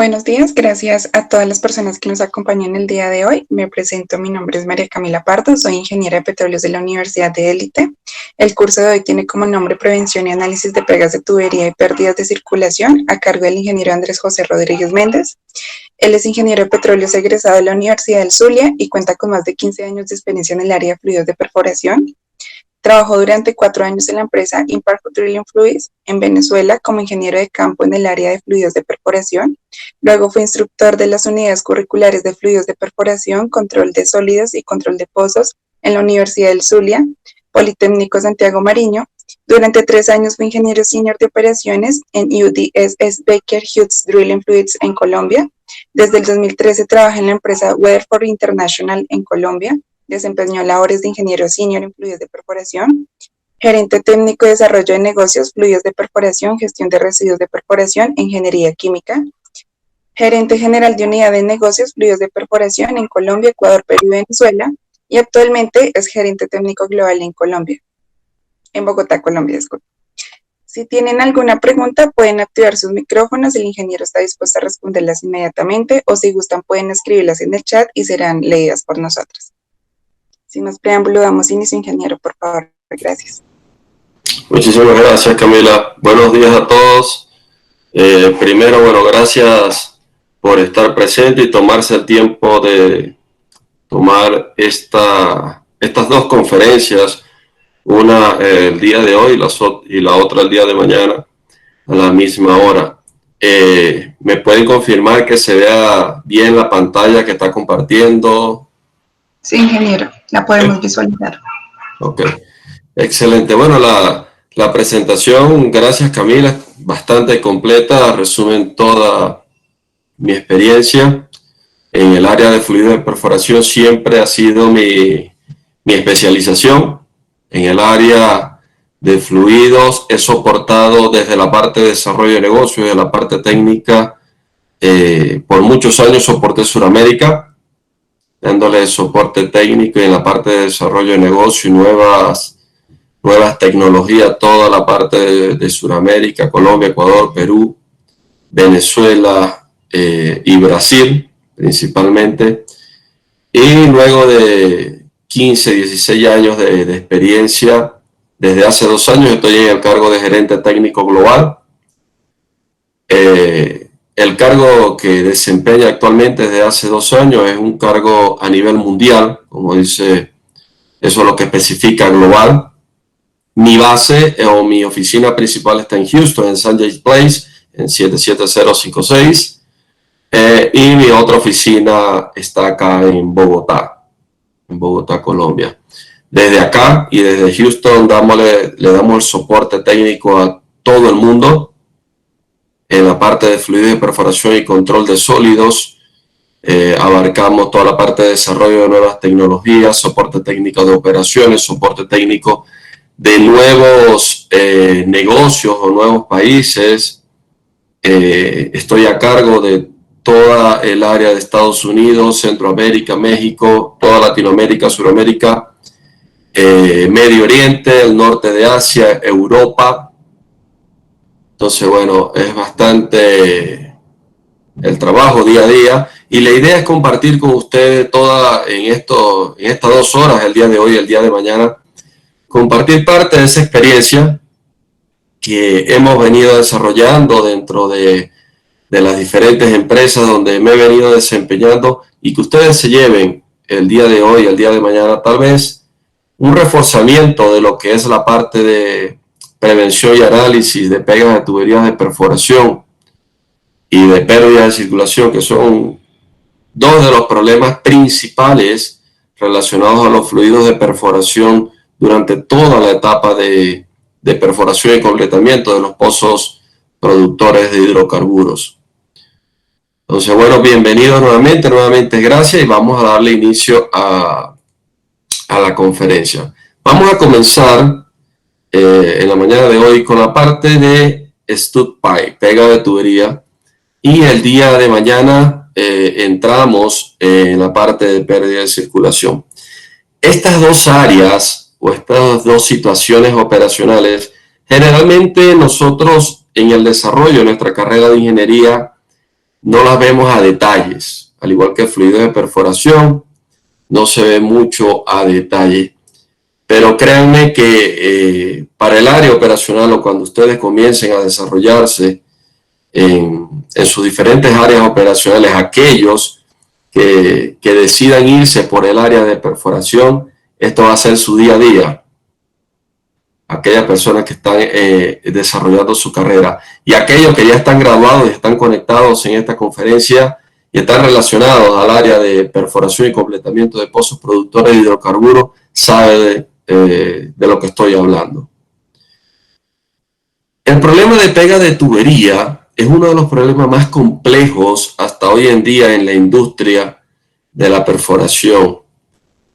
Buenos días, gracias a todas las personas que nos acompañan el día de hoy. Me presento, mi nombre es María Camila Pardo, soy ingeniera de petróleos de la Universidad de Élite. El curso de hoy tiene como nombre Prevención y Análisis de Pegas de Tubería y Pérdidas de Circulación, a cargo del ingeniero Andrés José Rodríguez Méndez. Él es ingeniero de petróleos egresado de la Universidad del Zulia y cuenta con más de 15 años de experiencia en el área de fluidos de perforación. Trabajó durante 4 años en la empresa Impact Petroleum Fluids en Venezuela como ingeniero de campo en el área de fluidos de perforación. Luego fue instructor de las unidades curriculares de fluidos de perforación, control de sólidos y control de pozos en la Universidad del Zulia, Politécnico Santiago Mariño. Durante 3 años fue ingeniero senior de operaciones en UDSS Baker Hughes Drilling Fluids en Colombia. Desde el 2013 trabaja en la empresa Weatherford International en Colombia. Desempeñó labores de ingeniero senior en fluidos de perforación, gerente técnico de desarrollo de negocios, fluidos de perforación, gestión de residuos de perforación, ingeniería química, gerente general de unidad de negocios, fluidos de perforación en Colombia, Ecuador, Perú y Venezuela, y actualmente es gerente técnico global en Colombia, en Bogotá, Colombia, disculpe. Si tienen alguna pregunta, pueden activar sus micrófonos, el ingeniero está dispuesto a responderlas inmediatamente, o si gustan pueden escribirlas en el chat y serán leídas por nosotros. Sin más preámbulo, damos inicio, ingeniero, por favor. Gracias. Muchísimas gracias, Camila. Buenos días a todos. Primero, gracias por estar presente y tomarse el tiempo de tomar estas dos conferencias, una el día de hoy y la otra el día de mañana a la misma hora. ¿Me pueden confirmar que se vea bien la pantalla que está compartiendo? Sí, ingeniero, la podemos visualizar. Ok, excelente. Bueno, la presentación, gracias Camila, bastante completa, resumen toda mi experiencia en el área de fluidos de perforación. Siempre ha sido mi especialización en el área de fluidos. He soportado desde la parte de desarrollo de negocios, desde la parte técnica, por muchos años soporté Sudamérica, dándole soporte técnico y en la parte de desarrollo de negocio y nuevas tecnologías, toda la parte de Sudamérica, Colombia, Ecuador, Perú, Venezuela y Brasil principalmente. Y luego de 15, 16 años de experiencia, desde hace 2 años estoy en el cargo de gerente técnico global. El cargo que desempeña actualmente desde hace 2 años es un cargo a nivel mundial, como dice, eso es lo que especifica global. Mi base o mi oficina principal está en Houston, en Sanjay Place, en 77056. Y mi otra oficina está acá en Bogotá, Colombia. Desde acá y desde Houston le damos el soporte técnico a todo el mundo en la parte de fluidos de perforación y control de sólidos. Abarcamos toda la parte de desarrollo de nuevas tecnologías, soporte técnico de operaciones, soporte técnico de nuevos negocios o nuevos países. Estoy a cargo de toda el área de Estados Unidos, Centroamérica, México, toda Latinoamérica, Sudamérica, Medio Oriente, el norte de Asia, Europa. Entonces, es bastante el trabajo día a día y la idea es compartir con ustedes en estas 2 horas, el día de hoy y el día de mañana, compartir parte de esa experiencia que hemos venido desarrollando dentro de las diferentes empresas donde me he venido desempeñando y que ustedes se lleven el día de hoy y el día de mañana tal vez un reforzamiento de lo que es la parte de prevención y análisis de pegas de tuberías de perforación y de pérdida de circulación, que son 2 de los problemas principales relacionados a los fluidos de perforación durante toda la etapa de perforación y completamiento de los pozos productores de hidrocarburos. Entonces, bienvenidos nuevamente gracias y vamos a darle inicio a la conferencia. Vamos a comenzar en la mañana de hoy con la parte de stud pipe, pega de tubería, y el día de mañana entramos en la parte de pérdida de circulación. Estas 2 áreas o estas 2 situaciones operacionales, generalmente nosotros en el desarrollo de nuestra carrera de ingeniería no las vemos a detalles, al igual que el fluido de perforación, no se ve mucho a detalle. Pero créanme que para el área operacional o cuando ustedes comiencen a desarrollarse en sus diferentes áreas operacionales, aquellos que decidan irse por el área de perforación, esto va a ser su día a día. Aquellas personas que están desarrollando su carrera y aquellos que ya están graduados y están conectados en esta conferencia y están relacionados al área de perforación y completamiento de pozos productores de hidrocarburos, saben de lo que estoy hablando. El problema de pega de tubería es uno de los problemas más complejos hasta hoy en día en la industria de la perforación.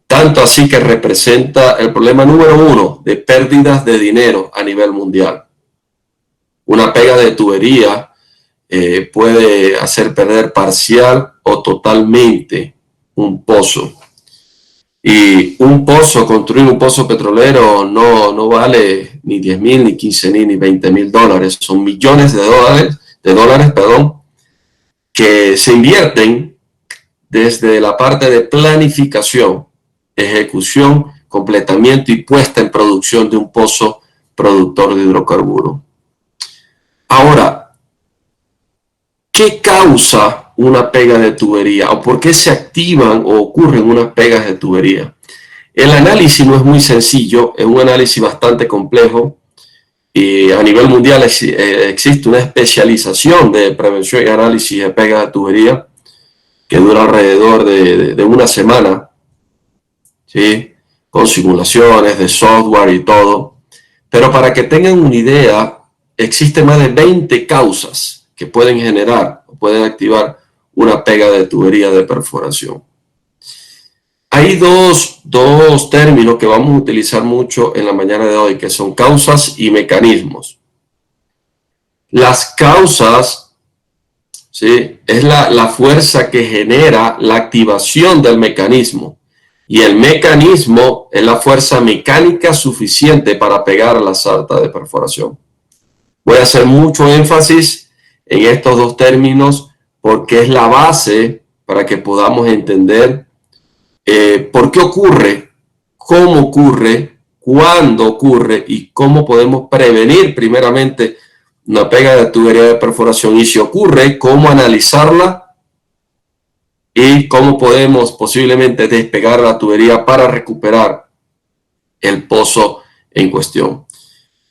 Tanto así que representa el problema número 1 de pérdidas de dinero a nivel mundial. Una pega de tubería puede hacer perder parcial o totalmente un pozo. Y un pozo, construir un pozo petrolero no vale ni 10,000, ni 15,000, ni 20,000 dólares. Son millones de dólares, que se invierten desde la parte de planificación, ejecución, completamiento y puesta en producción de un pozo productor de hidrocarburos. Ahora, ¿qué causa una pega de tubería o por qué se activan o ocurren unas pegas de tubería? El análisis no es muy sencillo, es un análisis bastante complejo y a nivel mundial existe una especialización de prevención y análisis de pegas de tubería que dura alrededor de una semana, ¿sí? Con simulaciones de software y todo. Pero para que tengan una idea, existen más de 20 causas que pueden generar o pueden activar una pega de tubería de perforación. Hay dos términos que vamos a utilizar mucho en la mañana de hoy, que son causas y mecanismos. Las causas, ¿sí?, es la fuerza que genera la activación del mecanismo. Y el mecanismo es la fuerza mecánica suficiente para pegar a la sarta de perforación. Voy a hacer mucho énfasis en estos dos términos porque es la base para que podamos entender por qué ocurre, cómo ocurre, cuándo ocurre y cómo podemos prevenir primeramente una pega de tubería de perforación y si ocurre, cómo analizarla y cómo podemos posiblemente despegar la tubería para recuperar el pozo en cuestión.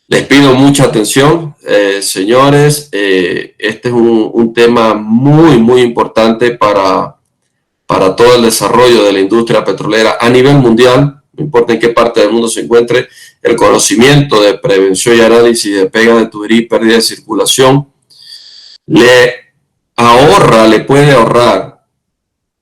Les pido mucha atención, señores. Este es un tema muy importante para todo el desarrollo de la industria petrolera a nivel mundial. No importa en qué parte del mundo se encuentre, el conocimiento de prevención y análisis de pega de tubería y pérdida de circulación le puede ahorrar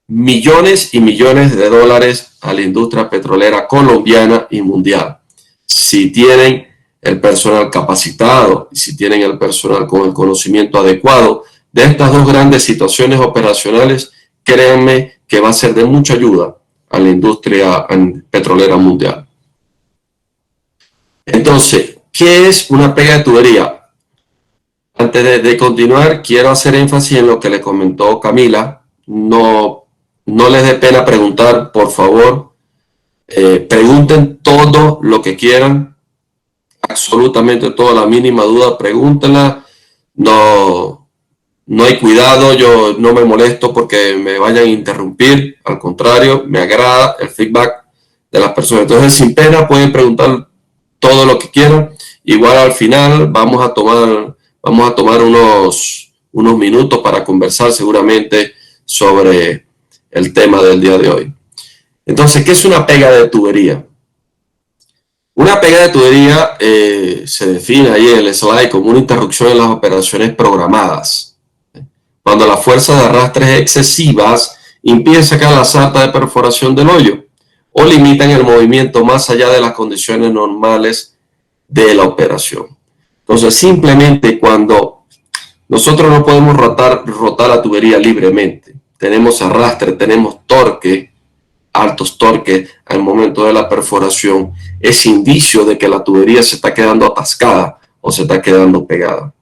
millones y millones de dólares a la industria petrolera colombiana y mundial. Si tienen el personal capacitado y si tienen el personal con el conocimiento adecuado de estas dos grandes situaciones operacionales, créanme que va a ser de mucha ayuda a la industria petrolera mundial. Entonces, ¿qué es una pega de tubería? Antes de continuar, quiero hacer énfasis en lo que le comentó Camila. No les dé pena preguntar, por favor. Pregunten todo lo que quieran. Absolutamente toda, la mínima duda, pregúntenla. No hay cuidado, yo no me molesto porque me vayan a interrumpir. Al contrario, me agrada el feedback de las personas. Entonces, sin pena, pueden preguntar todo lo que quieran. Igual al final vamos a tomar unos minutos para conversar seguramente sobre el tema del día de hoy. Entonces, ¿qué es una pega de tubería? Una pega de tubería se define ahí en el slide como una interrupción en las operaciones programadas. Cuando las fuerzas de arrastre excesivas impiden sacar la sarta de perforación del hoyo o limitan el movimiento más allá de las condiciones normales de la operación. Entonces, simplemente cuando nosotros no podemos rotar la tubería libremente, tenemos arrastre, tenemos torque, altos torques al momento de la perforación, es indicio de que la tubería se está quedando atascada o se está quedando pegada.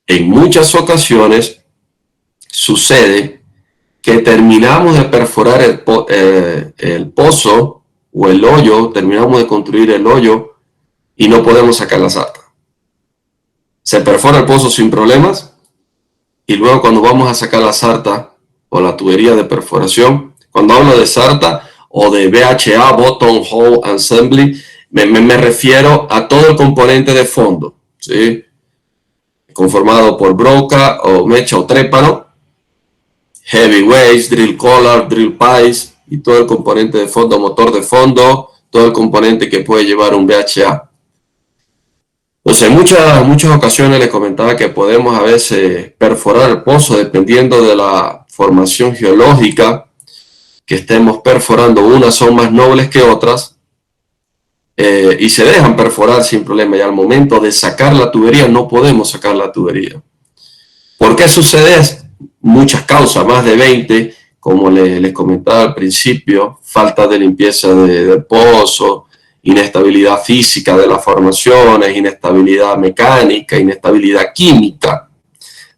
En muchas ocasiones, sucede que terminamos de perforar el pozo o el hoyo, terminamos de construir el hoyo y no podemos sacar la sarta. Se perfora el pozo sin problemas y luego cuando vamos a sacar la sarta o la tubería de perforación, cuando hablo de sarta o de BHA, Bottom Hole Assembly, me refiero a todo el componente de fondo, ¿sí? Conformado por broca o mecha o trépano, heavy weights, drill collar, drill pies y todo el componente de fondo, motor de fondo, todo el componente que puede llevar un BHA. Entonces, en muchas ocasiones les comentaba que podemos a veces perforar el pozo dependiendo de la formación geológica que estemos perforando. Unas son más nobles que otras y se dejan perforar sin problema. Y al momento de sacar la tubería no podemos sacar la tubería. ¿Por qué sucede? Muchas causas, más de 20, como les comentaba al principio: falta de limpieza del pozo, inestabilidad física de las formaciones, inestabilidad mecánica, inestabilidad química,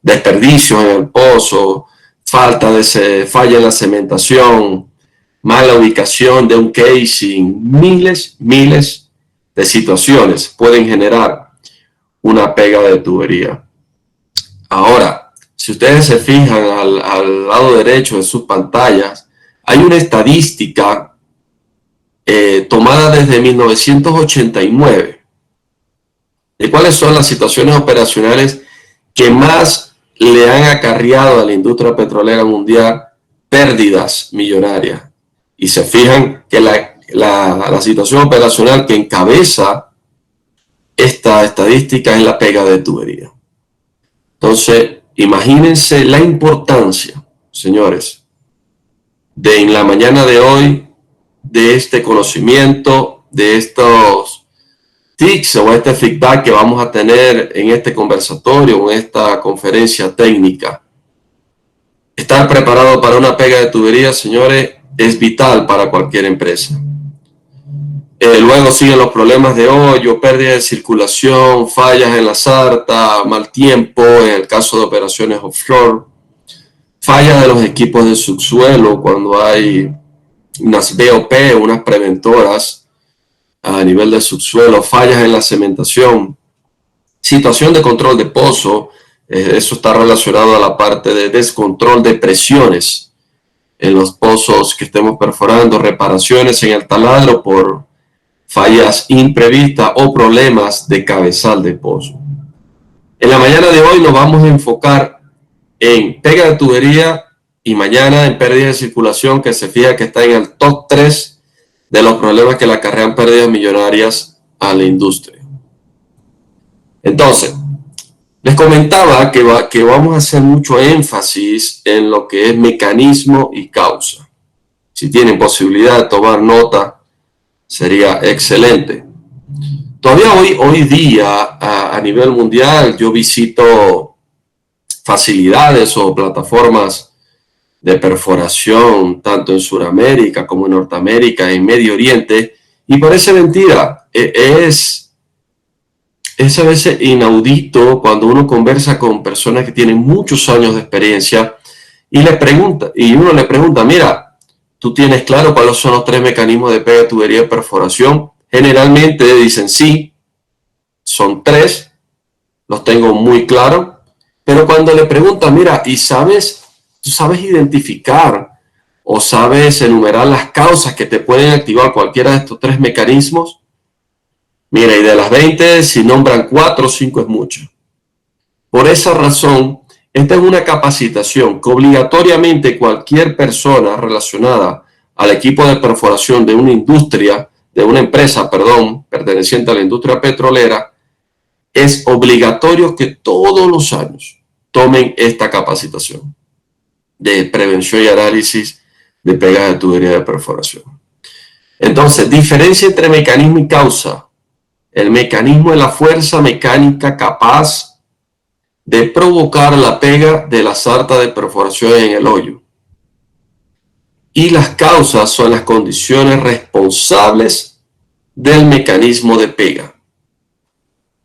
desperdicios en el pozo, falla en la cementación, mala ubicación de un casing, miles de situaciones pueden generar una pega de tubería. Ahora, si ustedes se fijan al lado derecho de sus pantallas, hay una estadística tomada desde 1989 de cuáles son las situaciones operacionales que más le han acarreado a la industria petrolera mundial pérdidas millonarias. Y se fijan que la situación operacional que encabeza esta estadística es la pega de tubería. Entonces, imagínense la importancia, señores, de en la mañana de hoy, de este conocimiento, de estos tips o este feedback que vamos a tener en este conversatorio, en esta conferencia técnica. Estar preparado para una pega de tubería, señores, es vital para cualquier empresa. Luego siguen los problemas de hoyo, pérdida de circulación, fallas en la sarta, mal tiempo en el caso de operaciones offshore, fallas de los equipos de subsuelo cuando hay unas BOP, unas preventoras a nivel de subsuelo, fallas en la cementación, situación de control de pozo. Eso está relacionado a la parte de descontrol de presiones en los pozos que estemos perforando, reparaciones en el taladro por fallas imprevistas o problemas de cabezal de pozo. En la mañana de hoy nos vamos a enfocar en pega de tubería y mañana en pérdida de circulación, que se fija que está en el top 3 de los problemas que le acarrean pérdidas millonarias a la industria. Entonces, les comentaba que vamos a hacer mucho énfasis en lo que es mecanismo y causa. Si tienen posibilidad de tomar nota, sería excelente. Todavía hoy día a nivel mundial yo visito facilidades o plataformas de perforación tanto en Sudamérica como en Norteamérica, en Medio Oriente, y parece mentira. Es a veces inaudito cuando uno conversa con personas que tienen muchos años de experiencia y uno le pregunta, mira, ¿tú tienes claro cuáles son los 3 mecanismos de pega, tubería y perforación? Generalmente dicen sí, son 3, los tengo muy claro, pero cuando le preguntan, mira, ¿y tú sabes identificar o sabes enumerar las causas que te pueden activar cualquiera de estos 3 mecanismos? Mira, y de las 20, si nombran 4 o 5 es mucho. Por esa razón, esta es una capacitación que obligatoriamente cualquier persona relacionada al equipo de perforación de una empresa, perteneciente a la industria petrolera, es obligatorio que todos los años tomen esta capacitación de prevención y análisis de pegas de tubería de perforación. Entonces, diferencia entre mecanismo y causa. El mecanismo es la fuerza mecánica capaz de provocar la pega de la sarta de perforación en el hoyo. Y las causas son las condiciones responsables del mecanismo de pega.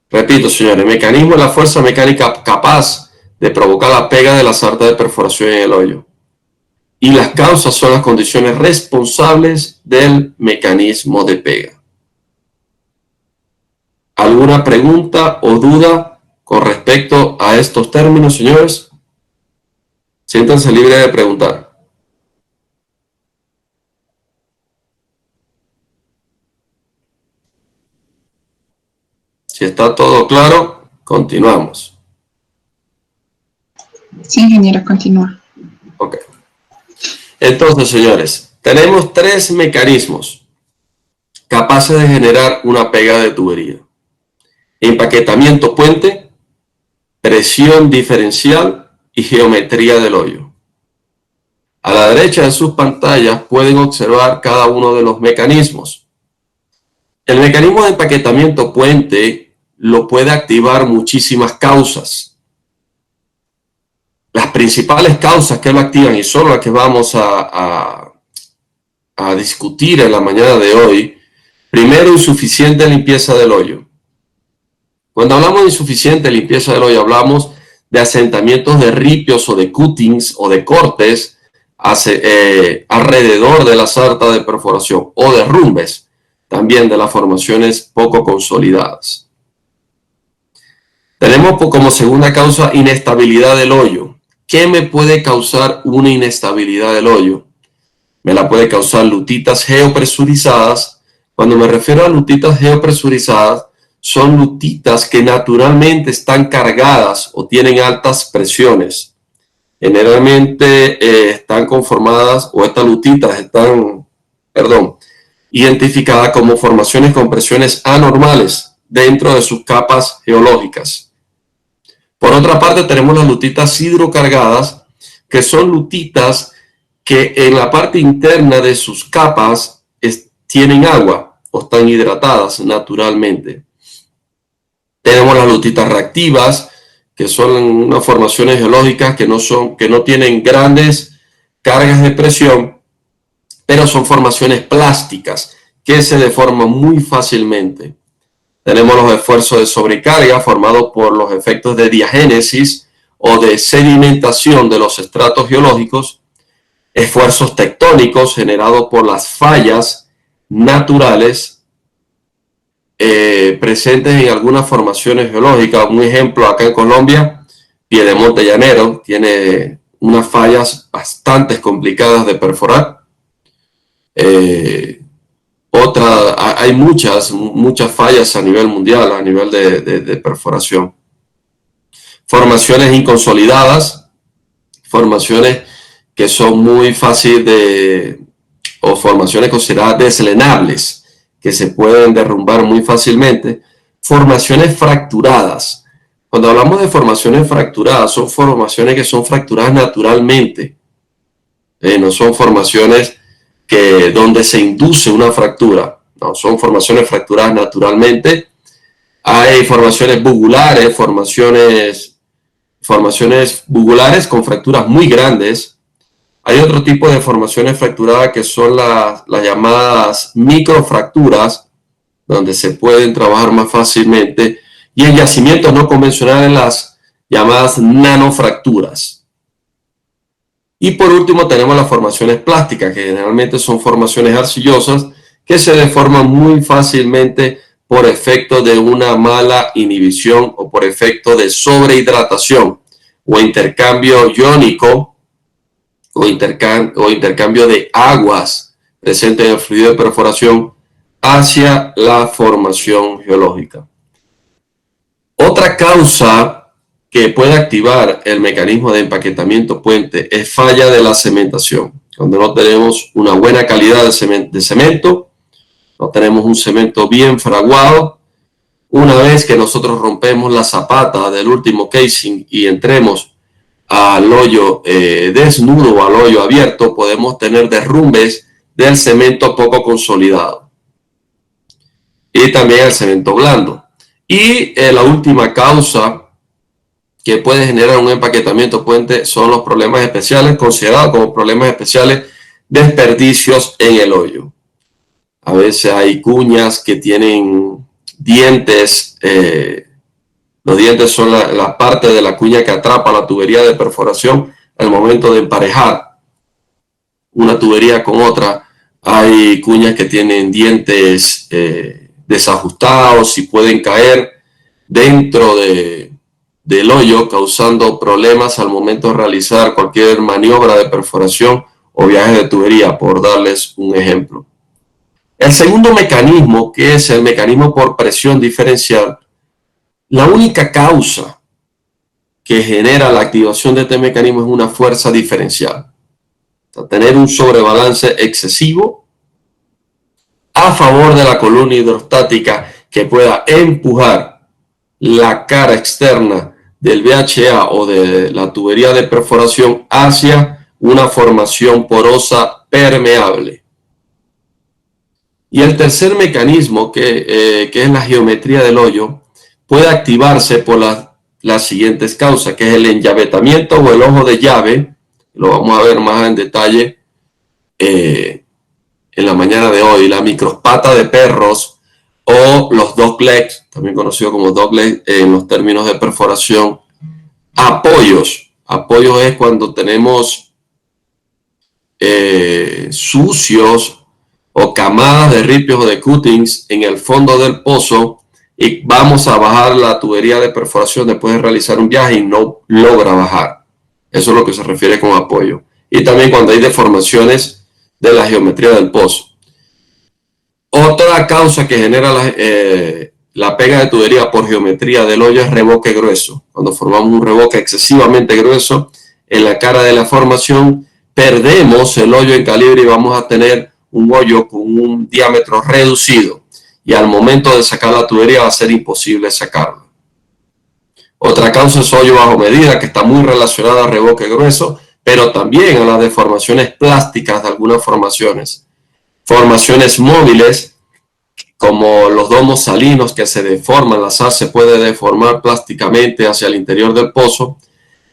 Repito, señores, el mecanismo es la fuerza mecánica capaz de provocar la pega de la sarta de perforación en el hoyo. Y las causas son las condiciones responsables del mecanismo de pega. ¿Alguna pregunta o duda con respecto a estos términos, señores? Siéntanse libres de preguntar. Si está todo claro, continuamos. Sí, ingeniero, continúa. Ok. Entonces, señores, tenemos tres mecanismos capaces de generar una pega de tubería: empaquetamiento puente, presión diferencial y geometría del hoyo. A la derecha de sus pantallas pueden observar cada uno de los mecanismos. El mecanismo de empaquetamiento puente lo puede activar muchísimas causas. Las principales causas que lo activan, y son las que vamos a discutir en la mañana de hoy. Primero, insuficiente limpieza del hoyo. Cuando hablamos de insuficiente limpieza del hoyo, hablamos de asentamientos de ripios o de cuttings o de cortes alrededor de la sarta de perforación, o derrumbes también de las formaciones poco consolidadas. Tenemos como segunda causa inestabilidad del hoyo. ¿Qué me puede causar una inestabilidad del hoyo? Me la puede causar lutitas geopresurizadas. Cuando me refiero a lutitas geopresurizadas, son lutitas que naturalmente están cargadas o tienen altas presiones. Generalmente están conformadas, o estas lutitas están, identificadas como formaciones con presiones anormales dentro de sus capas geológicas. Por otra parte, tenemos las lutitas hidrocargadas, que son lutitas que en la parte interna de sus capas tienen agua o están hidratadas naturalmente. Tenemos las lutitas reactivas, que son unas formaciones geológicas que no tienen grandes cargas de presión, pero son formaciones plásticas que se deforman muy fácilmente. Tenemos los esfuerzos de sobrecarga formados por los efectos de diagénesis o de sedimentación de los estratos geológicos, esfuerzos tectónicos generados por las fallas naturales presentes en algunas formaciones geológicas. Un ejemplo, acá en Colombia, Piedemonte Llanero tiene unas fallas bastante complicadas de perforar. Hay muchas fallas a nivel mundial, a nivel de perforación. Formaciones inconsolidadas, formaciones que son muy fáciles o formaciones consideradas deslenables, que se pueden derrumbar muy fácilmente. Formaciones fracturadas. Cuando hablamos de formaciones fracturadas, son formaciones que son fracturadas naturalmente. No son formaciones donde se induce una fractura. No, son formaciones fracturadas naturalmente. Hay formaciones bugulares, formaciones bugulares con fracturas muy grandes. Hay otro tipo de formaciones fracturadas que son las llamadas microfracturas, donde se pueden trabajar más fácilmente. Y en yacimientos no convencionales, las llamadas nanofracturas. Y por último tenemos las formaciones plásticas, que generalmente son formaciones arcillosas que se deforman muy fácilmente por efecto de una mala inhibición o por efecto de sobrehidratación o intercambio iónico o intercambio de aguas presentes en el fluido de perforación hacia la formación geológica. Otra causa que puede activar el mecanismo de empaquetamiento puente es falla de la cementación. Cuando no tenemos una buena calidad de cemento, no tenemos un cemento bien fraguado, una vez que nosotros rompemos la zapata del último casing y entremos al hoyo desnudo o al hoyo abierto, podemos tener derrumbes del cemento poco consolidado y también el cemento blando. Y la última causa que puede generar un empaquetamiento puente son los problemas especiales, considerados como problemas especiales, desperdicios en el hoyo. A veces hay cuñas que tienen dientes Los dientes son la parte de la cuña que atrapa la tubería de perforación al momento de emparejar una tubería con otra. Hay cuñas que tienen dientes desajustados y pueden caer dentro del hoyo, causando problemas al momento de realizar cualquier maniobra de perforación o viaje de tubería, por darles un ejemplo. El segundo mecanismo, que es el mecanismo por presión diferencial, la única causa que genera la activación de este mecanismo es una fuerza diferencial. O sea, tener un sobrebalance excesivo a favor de la columna hidrostática que pueda empujar la cara externa del VHA o de la tubería de perforación hacia una formación porosa permeable. Y el tercer mecanismo, que es la geometría del hoyo, puede activarse por las siguientes causas, que es el enllavetamiento o el ojo de llave. Lo vamos a ver más en detalle en la mañana de hoy. La microspata de perros o los doglegs, también conocido como doglegs en los términos de perforación. Apoyos. Apoyos es cuando tenemos sucios o camadas de ripios o de cuttings en el fondo del pozo y vamos a bajar la tubería de perforación después de realizar un viaje y no logra bajar. Eso es lo que se refiere con apoyo. Y también cuando hay deformaciones de la geometría del pozo. Otra causa que genera la pega de tubería por geometría del hoyo es revoque grueso. Cuando formamos un revoque excesivamente grueso en la cara de la formación, perdemos el hoyo en calibre y vamos a tener un hoyo con un diámetro reducido. Y al momento de sacar la tubería va a ser imposible sacarlo. Otra causa es hoyo bajo medida, que está muy relacionada al revoque grueso, pero también a las deformaciones plásticas de algunas formaciones. Formaciones móviles, como los domos salinos que se deforman, la sal se puede deformar plásticamente hacia el interior del pozo.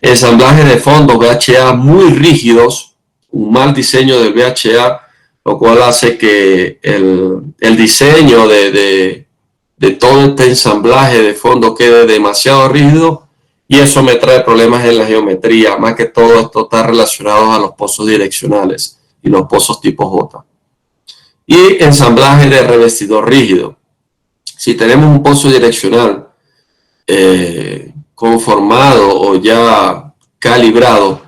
Ensamblaje de fondos VHA muy rígidos, un mal diseño del VHA, lo cual hace que el diseño de todo este ensamblaje de fondo quede demasiado rígido y eso me trae problemas en la geometría. Más que todo esto está relacionado a los pozos direccionales y los pozos tipo J. Y ensamblaje de revestidor rígido. Si tenemos un pozo direccional conformado o ya calibrado,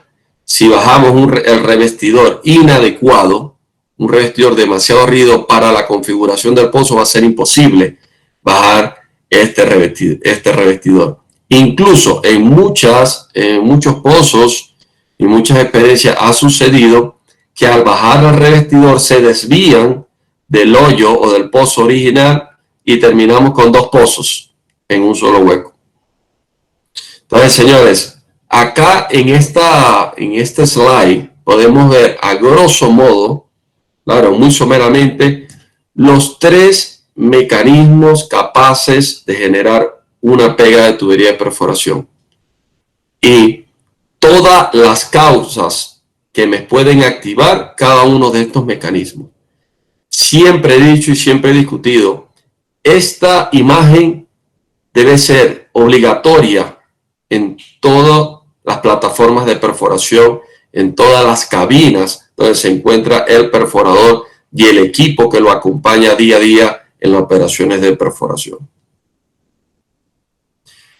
si bajamos el revestidor inadecuado, un revestidor demasiado rígido para la configuración del pozo, va a ser imposible bajar este revestidor. Incluso en muchos pozos y muchas experiencias ha sucedido que al bajar el revestidor se desvían del hoyo o del pozo original y terminamos con dos pozos en un solo hueco. Entonces, señores, acá en este slide podemos ver a grosso modo, claro, muy someramente, los tres mecanismos capaces de generar una pega de tubería de perforación. Y todas las causas que me pueden activar cada uno de estos mecanismos. Siempre he dicho y siempre he discutido, esta imagen debe ser obligatoria en todas las plataformas de perforación, en todas las cabinas donde se encuentra el perforador y el equipo que lo acompaña día a día en las operaciones de perforación.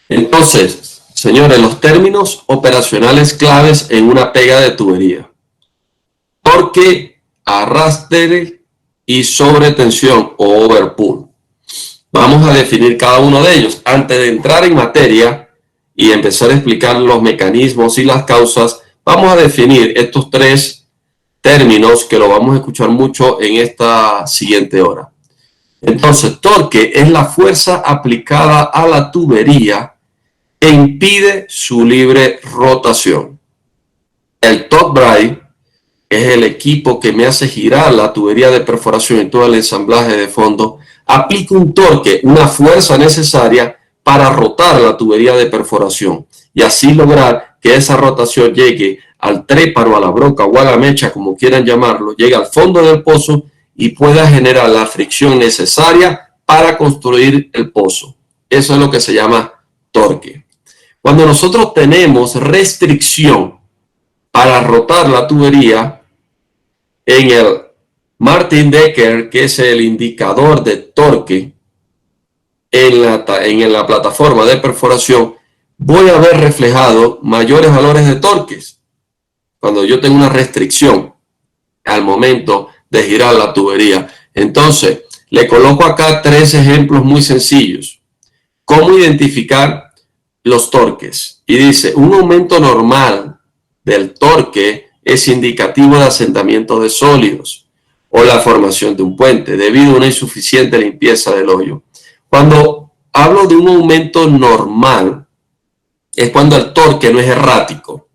Entonces, señores, los términos operacionales claves en una pega de tubería. Torque, arrastre y sobretensión o overpull. Vamos a definir cada uno de ellos. Antes de entrar en materia y empezar a explicar los mecanismos y las causas, vamos a definir estos tres términos que lo vamos a escuchar mucho en esta siguiente hora. Entonces, torque es la fuerza aplicada a la tubería que impide su libre rotación. El top drive es el equipo que me hace girar la tubería de perforación y todo el ensamblaje de fondo. Aplica un torque, una fuerza necesaria para rotar la tubería de perforación y así lograr que esa rotación llegue al trépano, a la broca o a la mecha, como quieran llamarlo, llegue al fondo del pozo y pueda generar la fricción necesaria para construir el pozo. Eso es lo que se llama torque. Cuando nosotros tenemos restricción para rotar la tubería, en el Martin Decker, que es el indicador de torque en la plataforma de perforación, voy a ver reflejado mayores valores de torques cuando yo tengo una restricción al momento de girar la tubería. Entonces, le coloco acá 3 ejemplos muy sencillos. ¿Cómo identificar los torques? Y dice, un aumento normal del torque es indicativo de asentamiento de sólidos o la formación de un puente debido a una insuficiente limpieza del hoyo. Cuando hablo de un aumento normal, es cuando el torque no es errático.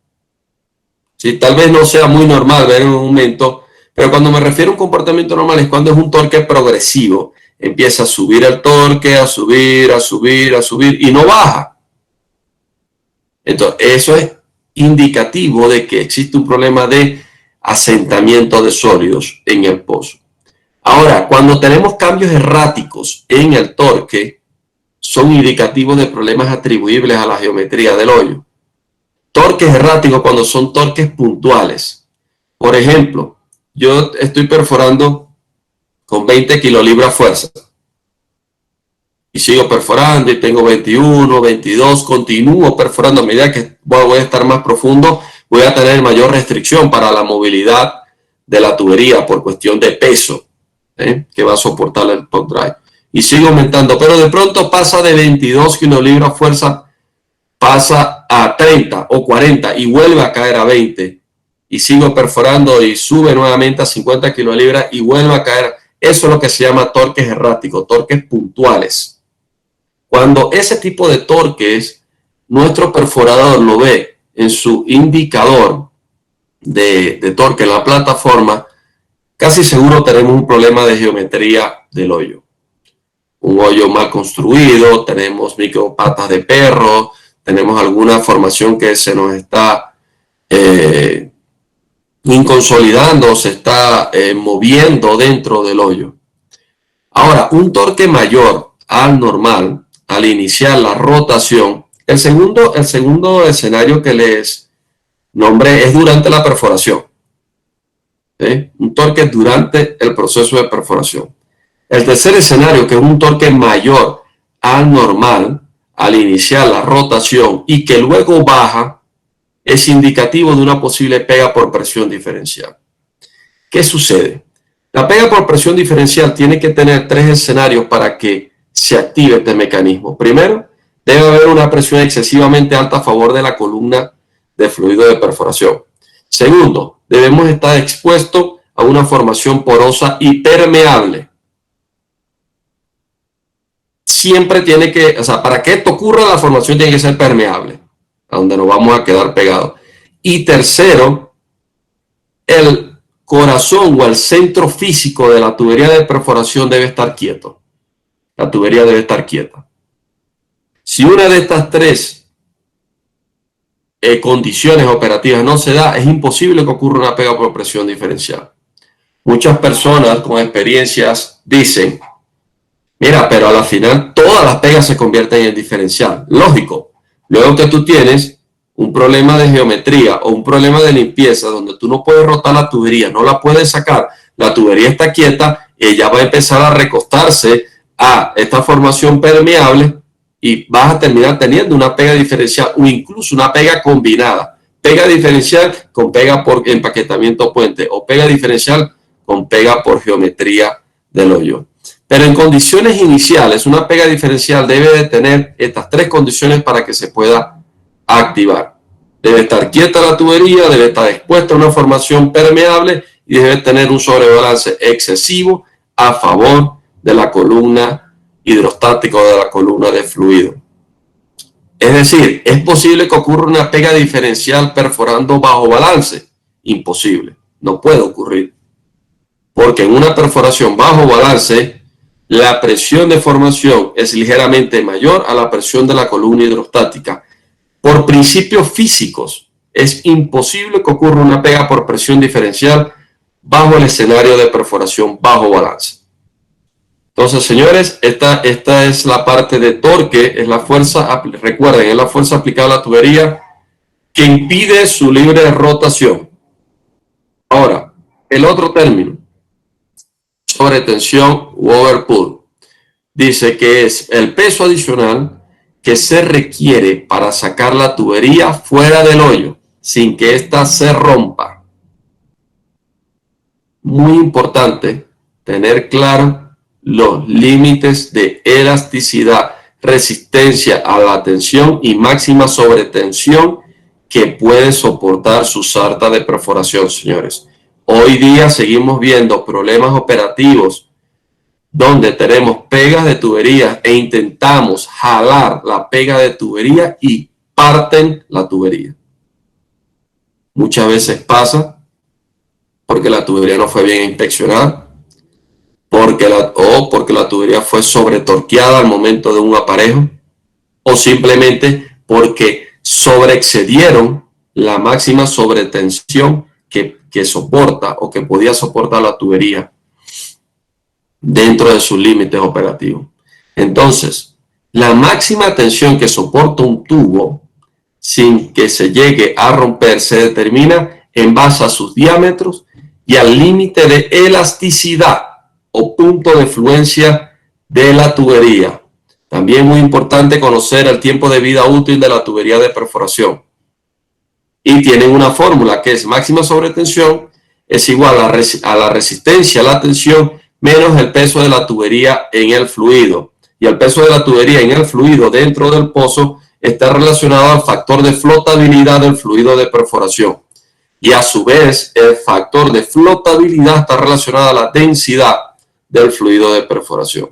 ¿Sí? Tal vez no sea muy normal ver un aumento, pero cuando me refiero a un comportamiento normal es cuando es un torque progresivo. Empieza a subir el torque, a subir, a subir, a subir y no baja. Entonces, eso es indicativo de que existe un problema de asentamiento de sólidos en el pozo. Ahora, cuando tenemos cambios erráticos en el torque, son indicativos de problemas atribuibles a la geometría del hoyo. Torques erráticos cuando son torques puntuales. Por ejemplo, yo estoy perforando con 20 kilolibras fuerza y sigo perforando y tengo 21, 22, continúo perforando. A medida que voy a estar más profundo, voy a tener mayor restricción para la movilidad de la tubería por cuestión de peso que va a soportar el top drive. Y sigo aumentando, pero de pronto pasa de 22 kilolibras fuerza, pasa a 30 o 40 y vuelve a caer a 20. Y sigo perforando y sube nuevamente a 50 kilolibras y vuelve a caer. Eso es lo que se llama torques erráticos, torques puntuales. Cuando ese tipo de torques, nuestro perforador lo ve en su indicador de torque en la plataforma, casi seguro tenemos un problema de geometría del hoyo. Un hoyo mal construido, tenemos micropatas de perro, tenemos alguna formación que se nos está inconsolidando, se está moviendo dentro del hoyo. Ahora, un torque mayor al normal, al iniciar la rotación, el segundo escenario que les nombré es durante la perforación. Un torque durante el proceso de perforación. El tercer escenario, que es un torque mayor al normal, al iniciar la rotación y que luego baja, es indicativo de una posible pega por presión diferencial. ¿Qué sucede? La pega por presión diferencial tiene que tener 3 escenarios para que se active este mecanismo. Primero, debe haber una presión excesivamente alta a favor de la columna de fluido de perforación. Segundo, debemos estar expuestos a una formación porosa y permeable. Siempre tiene que, para que esto ocurra, la formación tiene que ser permeable, a donde nos vamos a quedar pegados. Y tercero, el corazón o el centro físico de la tubería de perforación debe estar quieto. La tubería debe estar quieta. Si una de estas 3 condiciones operativas no se da, es imposible que ocurra una pega por presión diferencial. Muchas personas con experiencias dicen, mira, pero a la final todas las pegas se convierten en diferencial. Lógico, luego que tú tienes un problema de geometría o un problema de limpieza donde tú no puedes rotar la tubería, no la puedes sacar, la tubería está quieta, ella va a empezar a recostarse a esta formación permeable y vas a terminar teniendo una pega diferencial o incluso una pega combinada. Pega diferencial con pega por empaquetamiento puente o pega diferencial con pega por geometría del hoyo. Pero en condiciones iniciales, una pega diferencial debe de tener estas 3 condiciones para que se pueda activar. Debe estar quieta la tubería, debe estar expuesta a una formación permeable y debe tener un sobrebalance excesivo a favor de la columna hidrostática o de la columna de fluido. Es decir, ¿es posible que ocurra una pega diferencial perforando bajo balance? Imposible, no puede ocurrir. Porque en una perforación bajo balance, la presión de formación es ligeramente mayor a la presión de la columna hidrostática. Por principios físicos, es imposible que ocurra una pega por presión diferencial bajo el escenario de perforación bajo balance. Entonces, señores, esta es la parte de torque, es la fuerza, recuerden, es la fuerza aplicada a la tubería que impide su libre rotación. Ahora, el otro término, sobretensión u overpull, dice que es el peso adicional que se requiere para sacar la tubería fuera del hoyo sin que ésta se rompa. Muy importante tener claro los límites de elasticidad, resistencia a la tensión y máxima sobretensión que puede soportar su sarta de perforación, señores. Hoy día seguimos viendo problemas operativos donde tenemos pegas de tuberías e intentamos jalar la pega de tubería y parten la tubería. Muchas veces pasa porque la tubería no fue bien inspeccionada, porque la tubería fue sobretorqueada al momento de un aparejo, o simplemente porque sobreexcedieron la máxima sobretensión que soporta o que podía soportar la tubería dentro de sus límites operativos. Entonces, la máxima tensión que soporta un tubo sin que se llegue a romper se determina en base a sus diámetros y al límite de elasticidad o punto de fluencia de la tubería. También muy importante conocer el tiempo de vida útil de la tubería de perforación. Y tienen una fórmula que es máxima sobretensión es igual a la resistencia a la tensión menos el peso de la tubería en el fluido. Y el peso de la tubería en el fluido dentro del pozo está relacionado al factor de flotabilidad del fluido de perforación. Y a su vez, el factor de flotabilidad está relacionado a la densidad del fluido de perforación.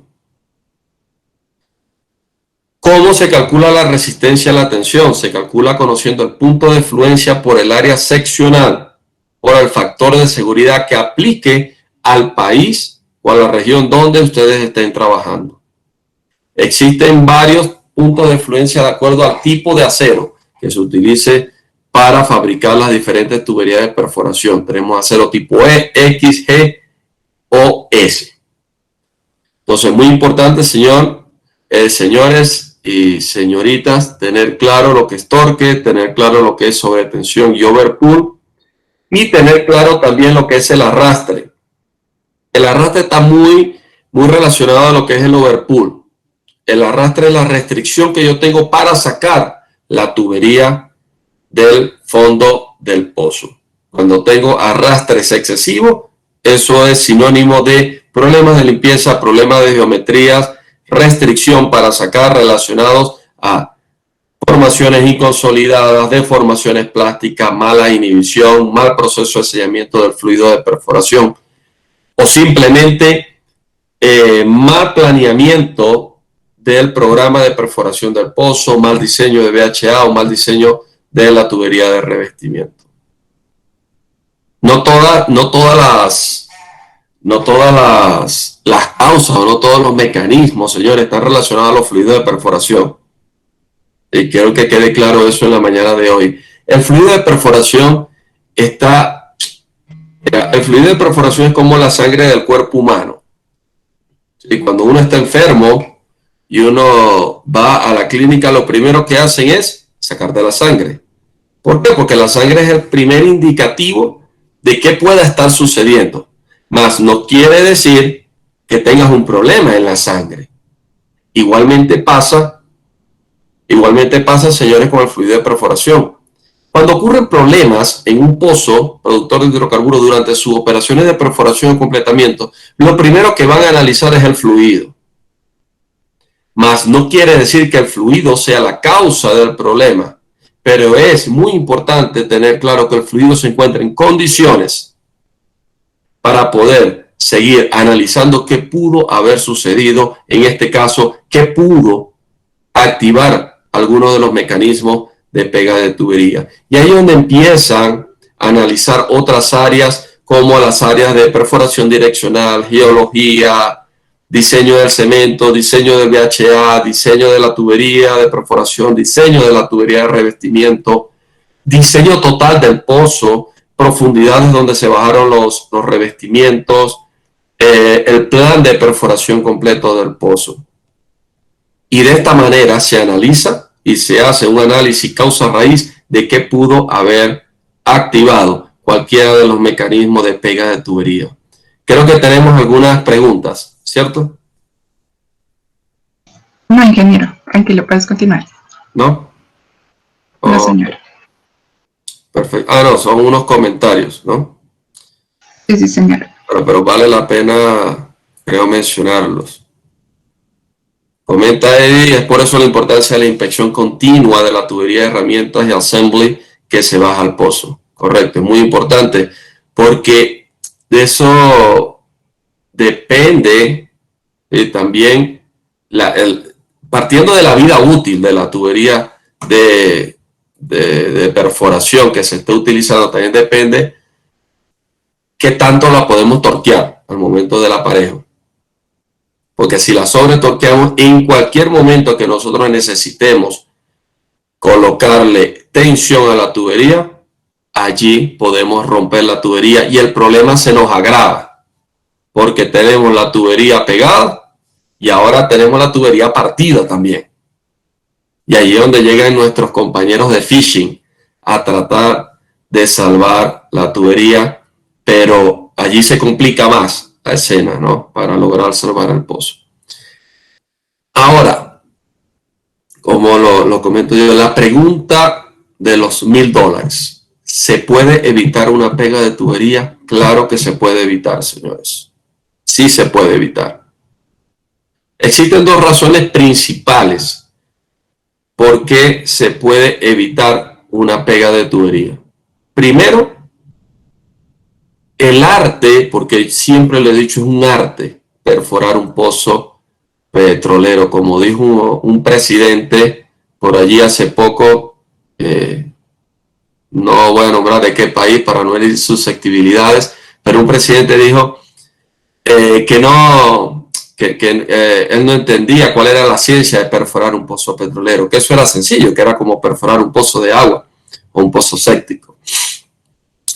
¿Cómo se calcula la resistencia a la tensión? Se calcula conociendo el punto de fluencia por el área seccional, por el factor de seguridad que aplique al país o a la región donde ustedes estén trabajando. Existen varios puntos de fluencia de acuerdo al tipo de acero que se utilice para fabricar las diferentes tuberías de perforación. Tenemos acero tipo E, X, G o S. Entonces, muy importante, señores y señoritas, tener claro lo que es torque, tener claro lo que es sobretensión y overpull, y tener claro también lo que es el arrastre. El arrastre está muy relacionado a lo que es el overpull. El arrastre es la restricción que yo tengo para sacar la tubería del fondo del pozo. Cuando tengo arrastres excesivos, eso es sinónimo de problemas de limpieza, problemas de geometrías, restricción para sacar relacionados a formaciones inconsolidadas, deformaciones plásticas, mala inhibición, mal proceso de sellamiento del fluido de perforación o simplemente mal planeamiento del programa de perforación del pozo, mal diseño de VHA o mal diseño de la tubería de revestimiento. No todas las causas o no todos los mecanismos, señores, están relacionados a los fluidos de perforación. Y quiero que quede claro eso en la mañana de hoy. El fluido de perforación es como la sangre del cuerpo humano. Y cuando uno está enfermo y uno va a la clínica, lo primero que hacen es sacarte la sangre. ¿Por qué? Porque la sangre es el primer indicativo de qué pueda estar sucediendo. Mas no quiere decir que tengas un problema en la sangre. Igualmente pasa, señores, con el fluido de perforación. Cuando ocurren problemas en un pozo productor de hidrocarburos durante sus operaciones de perforación y completamiento, lo primero que van a analizar es el fluido. Mas no quiere decir que el fluido sea la causa del problema, pero es muy importante tener claro que el fluido se encuentra en condiciones para poder seguir analizando qué pudo haber sucedido, en este caso, qué pudo activar algunos de los mecanismos de pega de tubería. Y ahí es donde empiezan a analizar otras áreas como las áreas de perforación direccional, geología, diseño del cemento, diseño del VHA, diseño de la tubería de perforación, diseño de la tubería de revestimiento, diseño total del pozo, profundidades donde se bajaron los revestimientos, el plan de perforación completo del pozo. Y de esta manera se analiza y se hace un análisis causa-raíz de qué pudo haber activado cualquiera de los mecanismos de pega de tubería. Creo que tenemos algunas preguntas, ¿cierto? No, ingeniero, tranquilo, puedes continuar. ¿No? No, señor. Perfecto. Ah, no, son unos comentarios, ¿no? Sí, sí, señor. Pero vale la pena, creo, mencionarlos. Comenta Eddie, es por eso la importancia de la inspección continua de la tubería de herramientas y assembly que se baja al pozo. Correcto, es muy importante porque de eso depende también, partiendo de la vida útil de la tubería de perforación que se esté utilizando, también depende qué tanto la podemos torquear al momento del aparejo. Porque si la sobretorqueamos, en cualquier momento que nosotros necesitemos colocarle tensión a la tubería, allí podemos romper la tubería y el problema se nos agrava. Porque tenemos la tubería pegada y ahora tenemos la tubería partida también. Y allí es donde llegan nuestros compañeros de fishing a tratar de salvar la tubería, pero allí se complica más la escena, ¿no? Para lograr salvar el pozo. Ahora, como lo comento yo, la pregunta de los $1000. ¿Se puede evitar una pega de tubería? Claro que se puede evitar, señores. Sí se puede evitar. Existen dos razones principales por qué se puede evitar una pega de tubería. Primero, el arte, porque siempre le he dicho, es un arte perforar un pozo petrolero, como dijo un presidente por allí hace poco, no voy a nombrar de qué país para no herir susceptibilidades, pero un presidente dijo que él no entendía cuál era la ciencia de perforar un pozo petrolero, que eso era sencillo, que era como perforar un pozo de agua o un pozo séptico.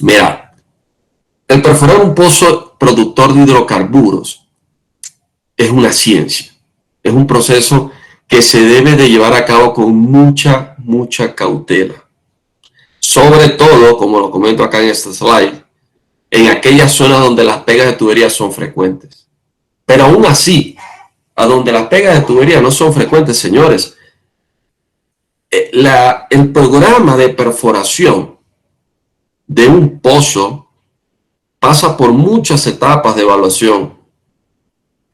Mira, el perforar un pozo productor de hidrocarburos es una ciencia. Es un proceso que se debe de llevar a cabo con mucha cautela. Sobre todo, como lo comento acá en este slide, en aquellas zonas donde las pegas de tubería son frecuentes. Pero aún así, a donde las pegas de tubería no son frecuentes, señores, el programa de perforación de un pozo pasa por muchas etapas de evaluación.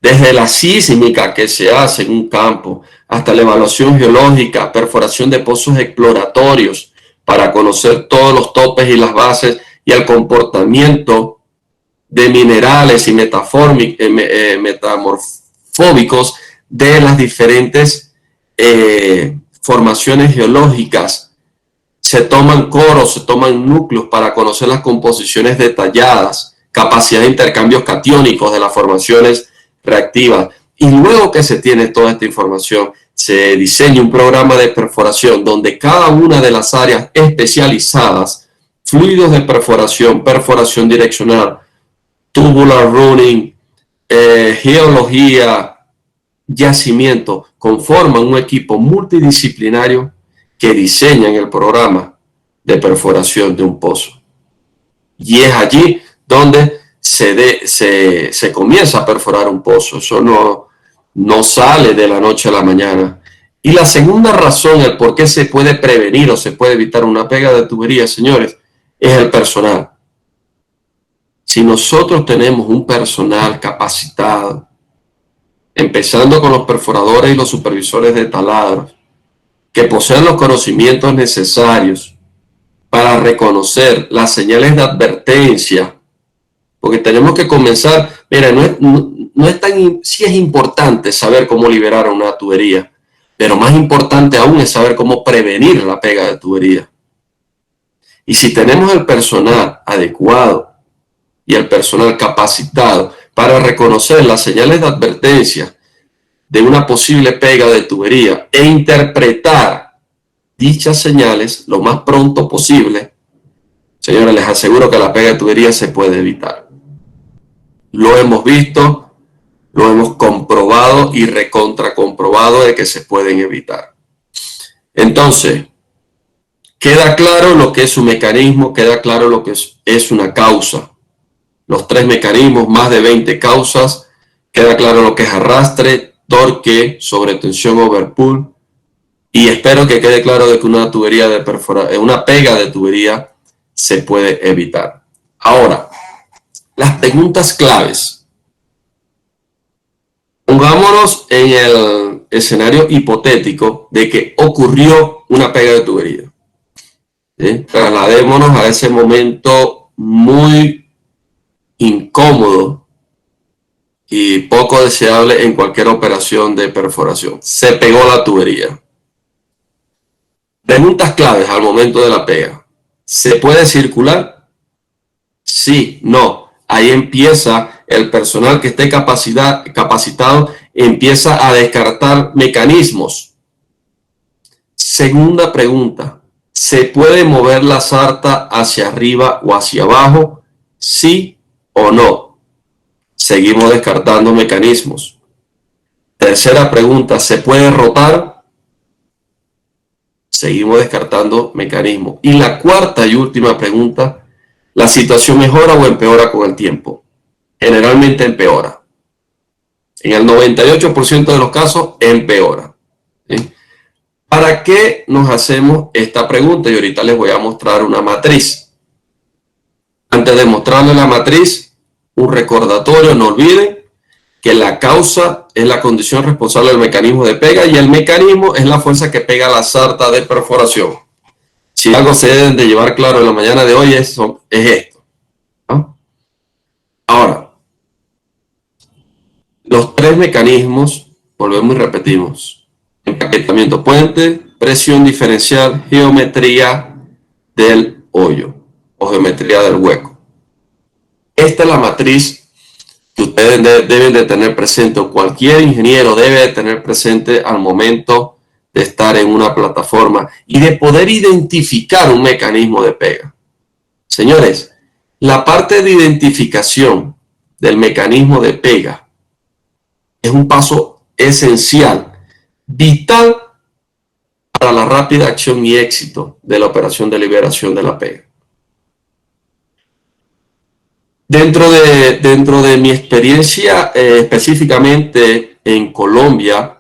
Desde la sísmica que se hace en un campo, hasta la evaluación geológica, perforación de pozos exploratorios para conocer todos los topes y las bases y el comportamiento de minerales y metamorfóbicos de las diferentes formaciones geológicas. Se toman coros, se toman núcleos para conocer las composiciones detalladas, capacidad de intercambios catiónicos de las formaciones reactivas. Y luego que se tiene toda esta información, se diseña un programa de perforación donde cada una de las áreas especializadas, fluidos de perforación, perforación direccional, tubular running, geología, yacimiento, conforman un equipo multidisciplinario que diseñan el programa de perforación de un pozo. Y es allí donde se comienza a perforar un pozo. Eso no sale de la noche a la mañana. Y la segunda razón, el por qué se puede prevenir o se puede evitar una pega de tubería, señores, es el personal. Si nosotros tenemos un personal capacitado, empezando con los perforadores y los supervisores de taladros, que poseen los conocimientos necesarios para reconocer las señales de advertencia, porque tenemos que comenzar, mira, sí es importante saber cómo liberar una tubería, pero más importante aún es saber cómo prevenir la pega de tubería. Y si tenemos el personal adecuado y el personal capacitado para reconocer las señales de advertencia de una posible pega de tubería e interpretar dichas señales lo más pronto posible, señores, les aseguro que la pega de tubería se puede evitar. Lo hemos visto, lo hemos comprobado y recontra comprobado de que se pueden evitar. Entonces, queda claro lo que es un mecanismo, queda claro lo que es una causa. Los 3 mecanismos, más de 20 causas, queda claro lo que es arrastre, torque, sobretensión, overpull, y espero que quede claro de que una tubería de una pega de tubería se puede evitar. Ahora, las preguntas claves. Pongámonos en el escenario hipotético de que ocurrió una pega de tubería. ¿Sí? Trasladémonos a ese momento muy incómodo y poco deseable en cualquier operación de perforación. Se pegó la tubería. Preguntas claves al momento de la pega. ¿Se puede circular? Sí, no. Ahí empieza el personal que esté capacitado, empieza a descartar mecanismos. Segunda pregunta. ¿Se puede mover la sarta hacia arriba o hacia abajo? Sí o no. Seguimos descartando mecanismos. Tercera pregunta. ¿Se puede rotar? Seguimos descartando mecanismos. Y la cuarta y última pregunta. ¿La situación mejora o empeora con el tiempo? Generalmente empeora. En el 98% de los casos, empeora. ¿Sí? ¿Para qué nos hacemos esta pregunta? Y ahorita les voy a mostrar una matriz. Antes de mostrarles la matriz, un recordatorio, no olviden que la causa es la condición responsable del mecanismo de pega y el mecanismo es la fuerza que pega la sarta de perforación. Si algo se deben de llevar claro en la mañana de hoy es esto, ¿no? Ahora, los 3 mecanismos, volvemos y repetimos: empaquetamiento puente, presión diferencial, geometría del hoyo o geometría del hueco. Esta es la matriz que ustedes deben de tener presente, o cualquier ingeniero debe de tener presente al momento de estar en una plataforma y de poder identificar un mecanismo de pega. Señores, la parte de identificación del mecanismo de pega es un paso esencial, vital para la rápida acción y éxito de la operación de liberación de la pega. Dentro de mi experiencia, específicamente en Colombia,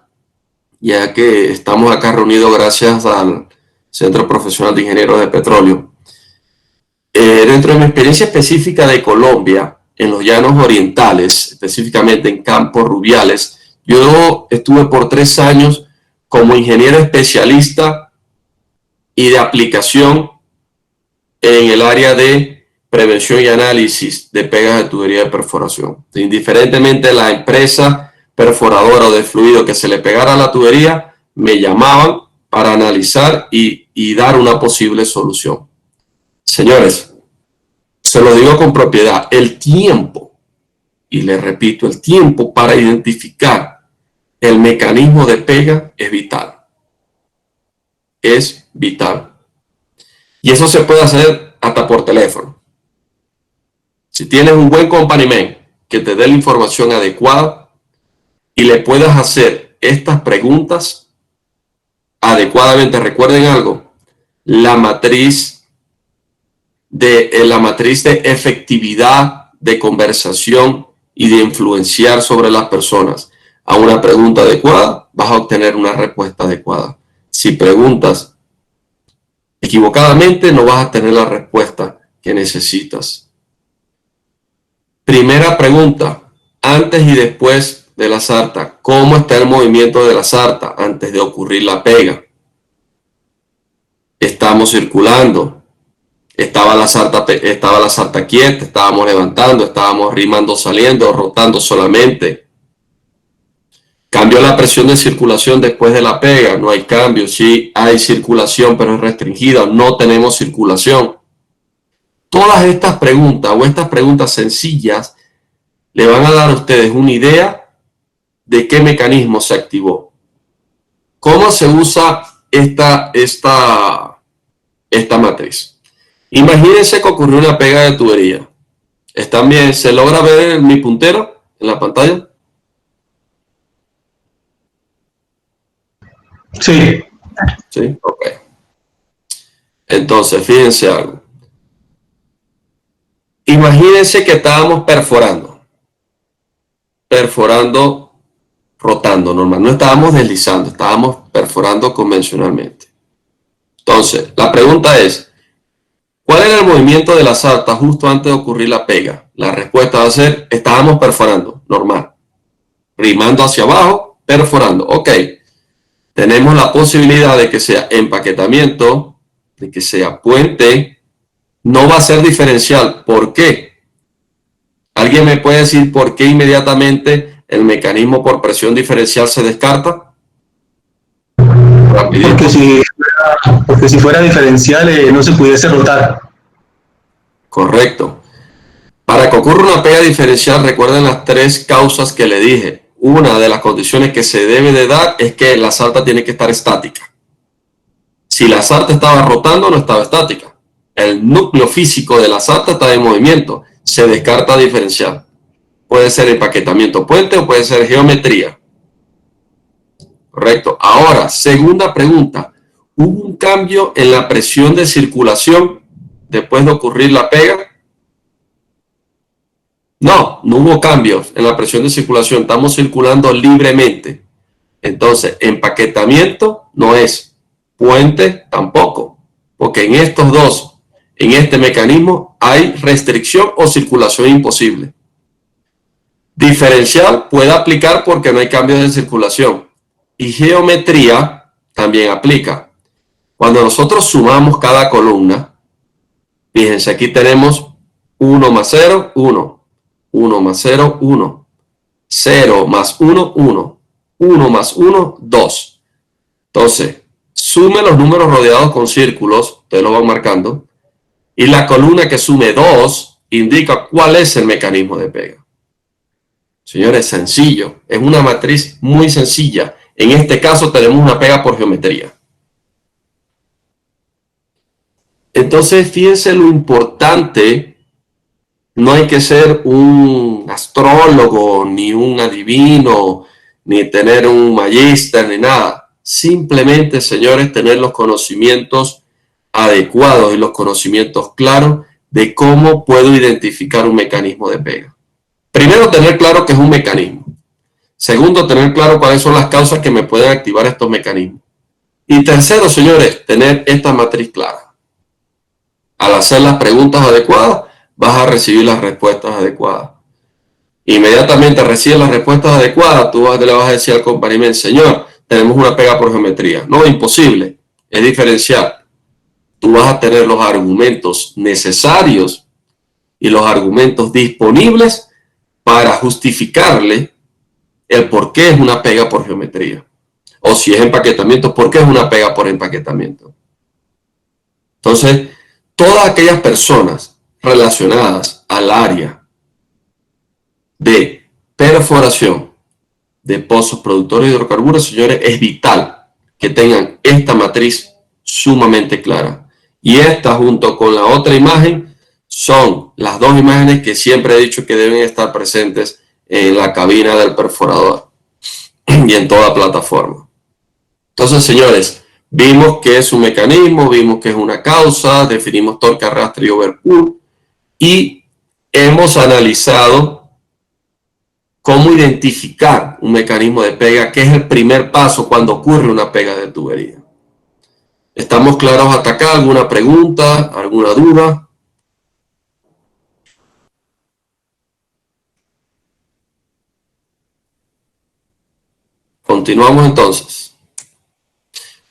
ya que estamos acá reunidos gracias al Centro Profesional de Ingenieros de Petróleo, dentro de mi experiencia específica de Colombia, en los llanos orientales, específicamente en Campos Rubiales, yo estuve por 3 años como ingeniero especialista y de aplicación en el área de prevención y análisis de pegas de tubería de perforación. Indiferentemente de la empresa perforadora o de fluido que se le pegara a la tubería, me llamaban para analizar y dar una posible solución. Señores, se lo digo con propiedad, el tiempo, y les repito, el tiempo para identificar el mecanismo de pega es vital. Es vital. Y eso se puede hacer hasta por teléfono. Si tienes un buen company man que te dé la información adecuada y le puedas hacer estas preguntas adecuadamente, recuerden algo, la matriz de efectividad de conversación y de influenciar sobre las personas a una pregunta adecuada, vas a obtener una respuesta adecuada. Si preguntas equivocadamente, no vas a tener la respuesta que necesitas. Primera pregunta, antes y después de la sarta, ¿cómo está el movimiento de la sarta antes de ocurrir la pega? Estamos circulando, estaba la sarta quieta, estábamos levantando, estábamos rimando saliendo, rotando solamente. ¿Cambió la presión de circulación después de la pega? No hay cambio. Sí hay circulación, pero es restringida, no tenemos circulación. Todas estas preguntas o estas preguntas sencillas le van a dar a ustedes una idea de qué mecanismo se activó. ¿Cómo se usa esta matriz? Imagínense que ocurrió una pega de tubería. ¿Están bien? ¿Se logra ver mi puntero en la pantalla? Sí. Sí, ok. Entonces, fíjense algo. Imagínense que estábamos perforando, rotando normal. No estábamos deslizando, estábamos perforando convencionalmente. Entonces, la pregunta es, ¿cuál era el movimiento de la sarta justo antes de ocurrir la pega? La respuesta va a ser, estábamos perforando, normal. Rimando hacia abajo, perforando. Ok, tenemos la posibilidad de que sea empaquetamiento, de que sea puente. No va a ser diferencial. ¿Por qué? ¿Alguien me puede decir por qué inmediatamente el mecanismo por presión diferencial se descarta? Porque Rapidito. si fuera diferencial no se pudiese rotar. Correcto. Para que ocurra una pega diferencial, recuerden las tres causas que le dije. Una de las condiciones que se debe de dar es que la sarta tiene que estar estática. Si la sarta estaba rotando, no estaba estática. El núcleo físico de la sarta está en movimiento. Se descarta diferencial. Puede ser empaquetamiento puente o puede ser geometría. Correcto. Ahora, segunda pregunta. ¿Hubo un cambio en la presión de circulación después de ocurrir la pega? No, no hubo cambios en la presión de circulación. Estamos circulando libremente. Entonces, empaquetamiento no es, puente tampoco, porque en estos dos, en este mecanismo, hay restricción o circulación imposible. Diferencial puede aplicar porque no hay cambios de circulación. Y geometría también aplica. Cuando nosotros sumamos cada columna, fíjense, aquí tenemos 1 más 0, 1, 1 más 0, 1, 0 más 1, 1, 1 más 1, 2. Entonces, sume los números rodeados con círculos, ustedes lo van marcando, y la columna que sume 2 indica cuál es el mecanismo de pega. Señores, sencillo, es una matriz muy sencilla. En este caso tenemos una pega por geometría. Entonces, fíjense lo importante, no hay que ser un astrólogo, ni un adivino, ni tener un magíster, ni nada. Simplemente, señores, tener los conocimientos adecuados y los conocimientos claros de cómo puedo identificar un mecanismo de pega. Primero, tener claro que es un mecanismo. Segundo, tener claro cuáles son las causas que me pueden activar estos mecanismos. Y tercero, señores, tener esta matriz clara. Al hacer las preguntas adecuadas, vas a recibir las respuestas adecuadas. Inmediatamente recibes las respuestas adecuadas, tú le vas a decir al compañero, señor, tenemos una pega por geometría. No, imposible, es diferencial. Tú vas a tener los argumentos necesarios y los argumentos disponibles para justificarle el por qué es una pega por geometría. O si es empaquetamiento, por qué es una pega por empaquetamiento. Entonces, todas aquellas personas relacionadas al área de perforación de pozos productores de hidrocarburos, señores, es vital que tengan esta matriz sumamente clara. Y esta, junto con la otra imagen, son las dos imágenes que siempre he dicho que deben estar presentes en la cabina del perforador y en toda plataforma. Entonces, señores, vimos que es un mecanismo, vimos que es una causa, definimos torque, arrastre y overpull, y hemos analizado cómo identificar un mecanismo de pega, que es el primer paso cuando ocurre una pega de tubería. ¿Estamos claros hasta acá? ¿Alguna pregunta? ¿Alguna duda? Continuamos entonces.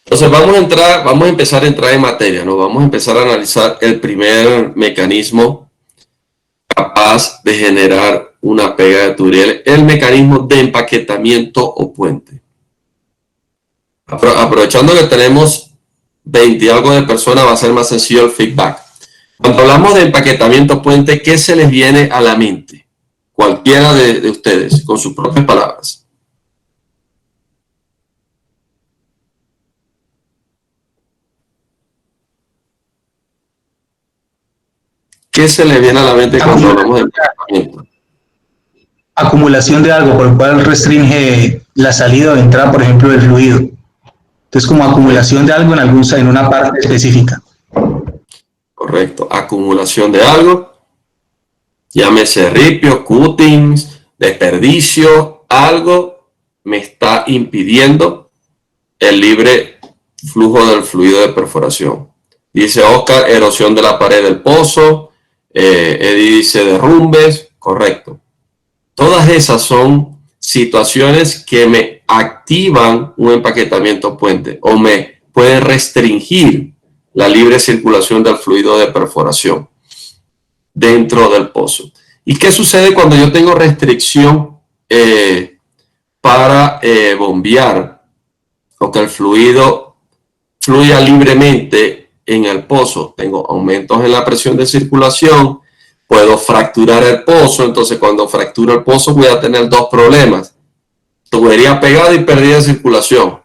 Entonces vamos a empezar a entrar en materia, ¿no? Vamos a empezar a analizar el primer mecanismo capaz de generar una pega de tubería, el mecanismo de empaquetamiento o puente. Aprovechando que tenemos 20 y algo de personas, va a ser más sencillo el feedback. Cuando hablamos de empaquetamiento puente, ¿qué se les viene a la mente? Cualquiera de ustedes, con sus propias palabras. ¿Qué se le viene a la mente cuando hablamos de empaquetamiento? Acumulación de algo, por el cual restringe la salida o entrada, por ejemplo, del fluido. Entonces, como acumulación de algo en una parte específica. Correcto, acumulación de algo, llámese ripio, cuttings, desperdicio, algo me está impidiendo el libre flujo del fluido de perforación. Dice Oscar, erosión de la pared del pozo. Eddie dice derrumbes, correcto. Todas esas son situaciones que me activan un empaquetamiento puente o me pueden restringir la libre circulación del fluido de perforación dentro del pozo. ¿Y qué sucede cuando yo tengo restricción para bombear o que el fluido fluya libremente en el pozo? Tengo aumentos en la presión de circulación, puedo fracturar el pozo. Entonces, cuando fracturo el pozo voy a tener dos problemas: tubería pegada y pérdida de circulación.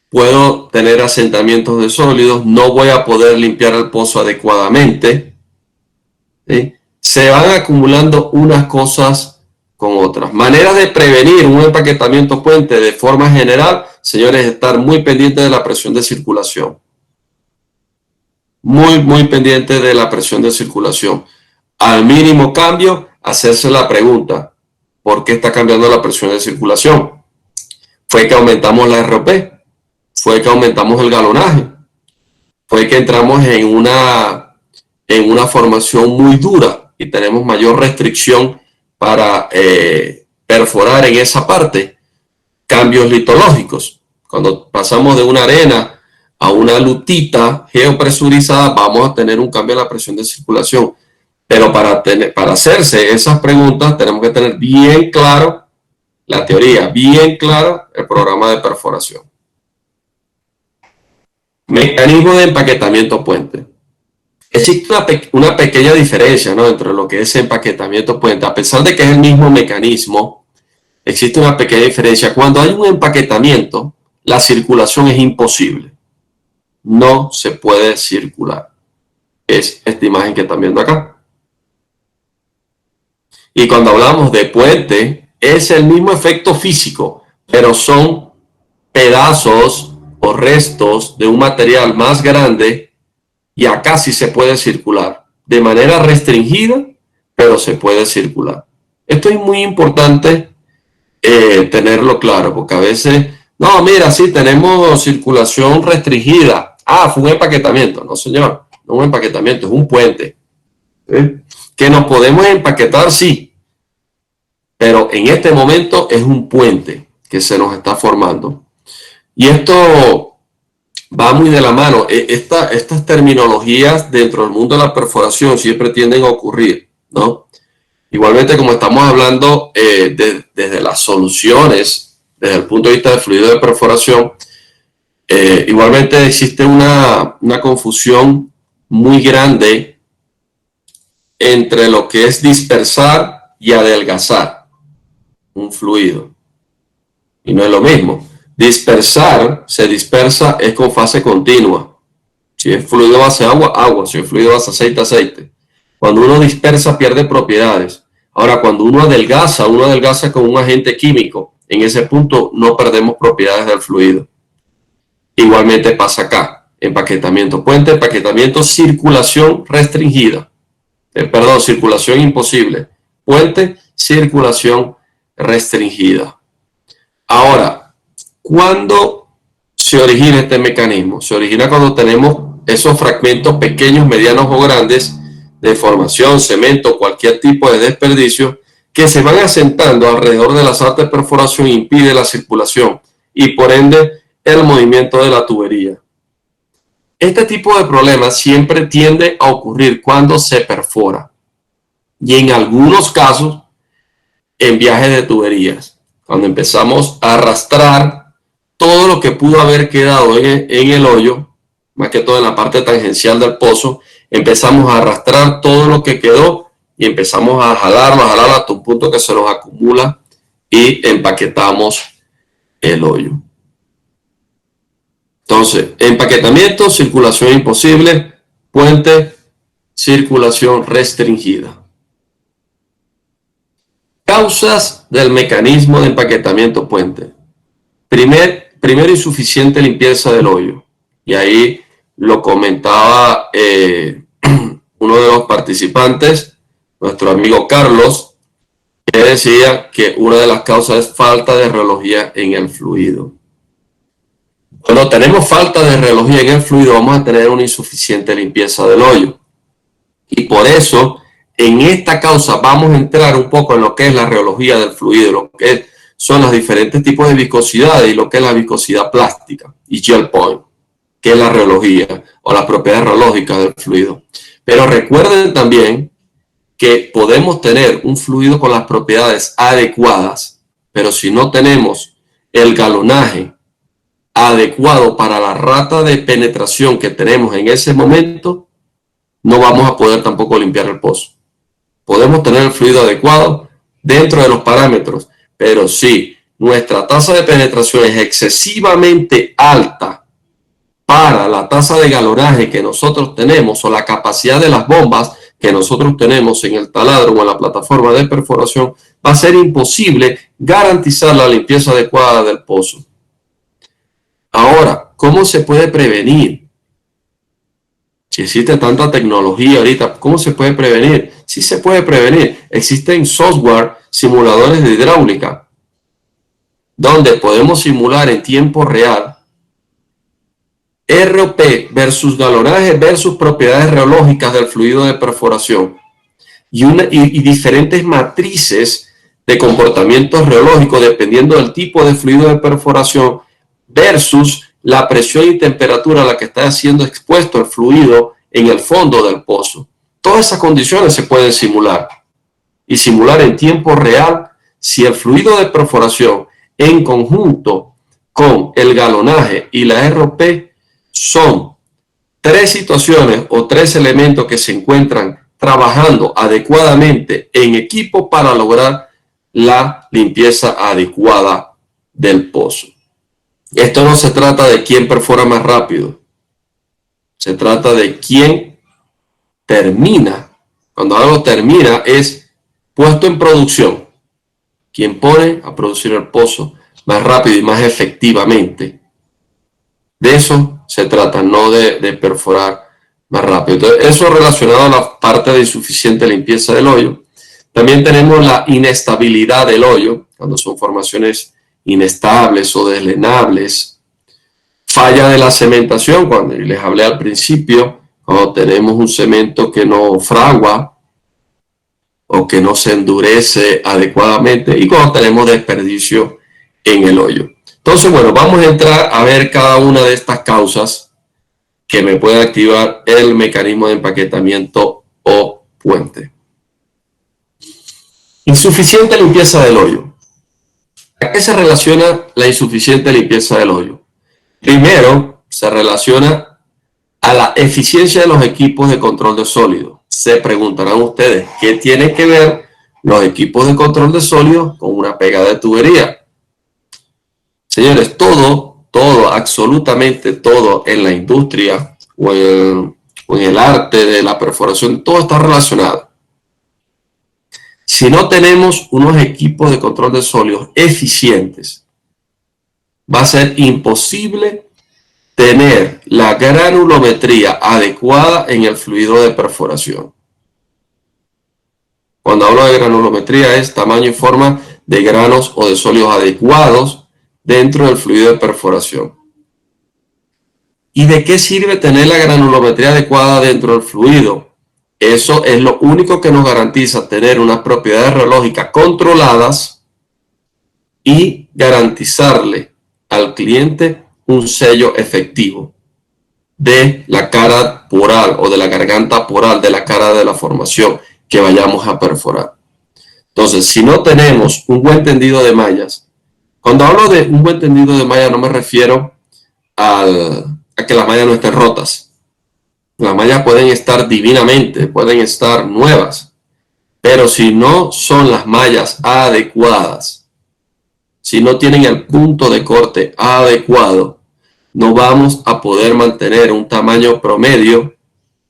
Puedo tener asentamientos de sólidos, no voy a poder limpiar el pozo adecuadamente, ¿sí? Se van acumulando unas cosas con otras. Maneras de prevenir un empaquetamiento puente de forma general, señores, estar muy pendiente de la presión de circulación. Muy pendiente de la presión de circulación. Al mínimo cambio, hacerse la pregunta: ¿por qué está cambiando la presión de circulación? ¿Fue que aumentamos la ROP? ¿Fue que aumentamos el galonaje? ¿Fue que entramos en una formación muy dura y tenemos mayor restricción para perforar en esa parte? Cambios litológicos. Cuando pasamos de una arena a una lutita geopresurizada, vamos a tener un cambio en la presión de circulación. Pero para hacerse esas preguntas tenemos que tener bien claro la teoría, bien claro el programa de perforación. Mecanismo de empaquetamiento puente. Existe una pequeña diferencia, ¿no?, entre lo que es empaquetamiento puente. A pesar de que es el mismo mecanismo, existe una pequeña diferencia. Cuando hay un empaquetamiento, la circulación es imposible. No se puede circular. Es esta imagen que están viendo acá. Y cuando hablamos de puente, es el mismo efecto físico, pero son pedazos o restos de un material más grande, y acá sí se puede circular de manera restringida, pero se puede circular. Esto es muy importante tenerlo claro, porque a veces, no, mira, sí, tenemos circulación restringida. Ah, fue un empaquetamiento. No, señor, no es un empaquetamiento, es un puente. ¿Sí? Que nos podemos empaquetar, sí, pero en este momento es un puente que se nos está formando. Y esto va muy de la mano. Estas terminologías dentro del mundo de la perforación siempre tienden a ocurrir, ¿no? Igualmente, como estamos hablando desde las soluciones, desde el punto de vista del fluido de perforación, igualmente existe una confusión muy grande entre lo que es dispersar y adelgazar un fluido. Y no es lo mismo. Dispersar, se dispersa, es con fase continua. Si es fluido base agua, agua. Si es fluido base aceite, aceite. Cuando uno dispersa, pierde propiedades. Ahora, cuando uno adelgaza con un agente químico. En ese punto no perdemos propiedades del fluido. Igualmente pasa acá. Empaquetamiento puente, empaquetamiento, circulación restringida. Perdón, circulación imposible. Puente, circulación restringida. Ahora, ¿cuándo se origina este mecanismo? Se origina cuando tenemos esos fragmentos pequeños, medianos o grandes de formación, cemento, cualquier tipo de desperdicio que se van asentando alrededor de la sala de perforación e impide la circulación y por ende el movimiento de la tubería. Este tipo de problemas siempre tiende a ocurrir cuando se perfora y en algunos casos en viajes de tuberías, cuando empezamos a arrastrar todo lo que pudo haber quedado en el hoyo, más que todo en la parte tangencial del pozo, empezamos a arrastrar todo lo que quedó y empezamos a jalarlo hasta un punto que se nos acumula y empaquetamos el hoyo. Entonces, empaquetamiento, circulación imposible, puente, circulación restringida. Causas del mecanismo de empaquetamiento puente. Primero, insuficiente limpieza del hoyo. Y ahí lo comentaba uno de los participantes, nuestro amigo Carlos, que decía que una de las causas es falta de relojía en el fluido. Cuando tenemos falta de relojía en el fluido, vamos a tener una insuficiente limpieza del hoyo. Y por eso, en esta causa, vamos a entrar un poco en lo que es la reología del fluido, lo que son los diferentes tipos de viscosidad y lo que es la viscosidad plástica y gel point, que es la reología o las propiedades reológicas del fluido. Pero recuerden también que podemos tener un fluido con las propiedades adecuadas, pero si no tenemos el galonaje adecuado para la rata de penetración que tenemos en ese momento, no vamos a poder tampoco limpiar el pozo. Podemos tener el fluido adecuado dentro de los parámetros, pero si nuestra tasa de penetración es excesivamente alta para la tasa de galonaje que nosotros tenemos o la capacidad de las bombas que nosotros tenemos en el taladro o en la plataforma de perforación, va a ser imposible garantizar la limpieza adecuada del pozo. Ahora, ¿cómo se puede prevenir? Si existe tanta tecnología ahorita, ¿cómo se puede prevenir? Sí se puede prevenir. Existen software, simuladores de hidráulica, donde podemos simular en tiempo real ROP versus galonaje versus propiedades reológicas del fluido de perforación y diferentes matrices de comportamientos reológicos dependiendo del tipo de fluido de perforación versus la presión y temperatura a la que está siendo expuesto el fluido en el fondo del pozo. Todas esas condiciones se pueden simular y simular en tiempo real si el fluido de perforación en conjunto con el galonaje y la ROP son tres situaciones o tres elementos que se encuentran trabajando adecuadamente en equipo para lograr la limpieza adecuada del pozo. Esto no se trata de quién perfora más rápido, se trata de quién termina. Cuando algo termina es puesto en producción, quien pone a producir el pozo más rápido y más efectivamente. De eso se trata, no de perforar más rápido. Entonces, eso relacionado a la parte de insuficiente limpieza del hoyo. También tenemos la inestabilidad del hoyo, cuando son formaciones inestables o deslenables. Falla de la cementación, cuando les hablé al principio, cuando tenemos un cemento que no fragua o que no se endurece adecuadamente y cuando tenemos desperdicio en el hoyo. Entonces, bueno, vamos a entrar a ver cada una de estas causas que me puede activar el mecanismo de empaquetamiento o puente. Insuficiente limpieza del hoyo. ¿A qué se relaciona la insuficiente limpieza del hoyo? Primero, se relaciona a la eficiencia de los equipos de control de sólidos. Se preguntarán ustedes, ¿qué tiene que ver los equipos de control de sólidos con una pega de tubería? Señores, todo, absolutamente todo en la industria o en el arte de la perforación, todo está relacionado. Si no tenemos unos equipos de control de sólidos eficientes, va a ser imposible tener la granulometría adecuada en el fluido de perforación. Cuando hablo de granulometría es tamaño y forma de granos o de sólidos adecuados dentro del fluido de perforación. ¿Y de qué sirve tener la granulometría adecuada dentro del fluido? Eso es lo único que nos garantiza tener unas propiedades reológicas controladas y garantizarle al cliente un sello efectivo de la cara poral o de la garganta poral de la cara de la formación que vayamos a perforar. Entonces, si no tenemos un buen tendido de mallas, cuando hablo de un buen tendido de malla no me refiero a que las mallas no estén rotas. Las mallas pueden estar divinamente, pueden estar nuevas, pero si no son las mallas adecuadas, si no tienen el punto de corte adecuado, no vamos a poder mantener un tamaño promedio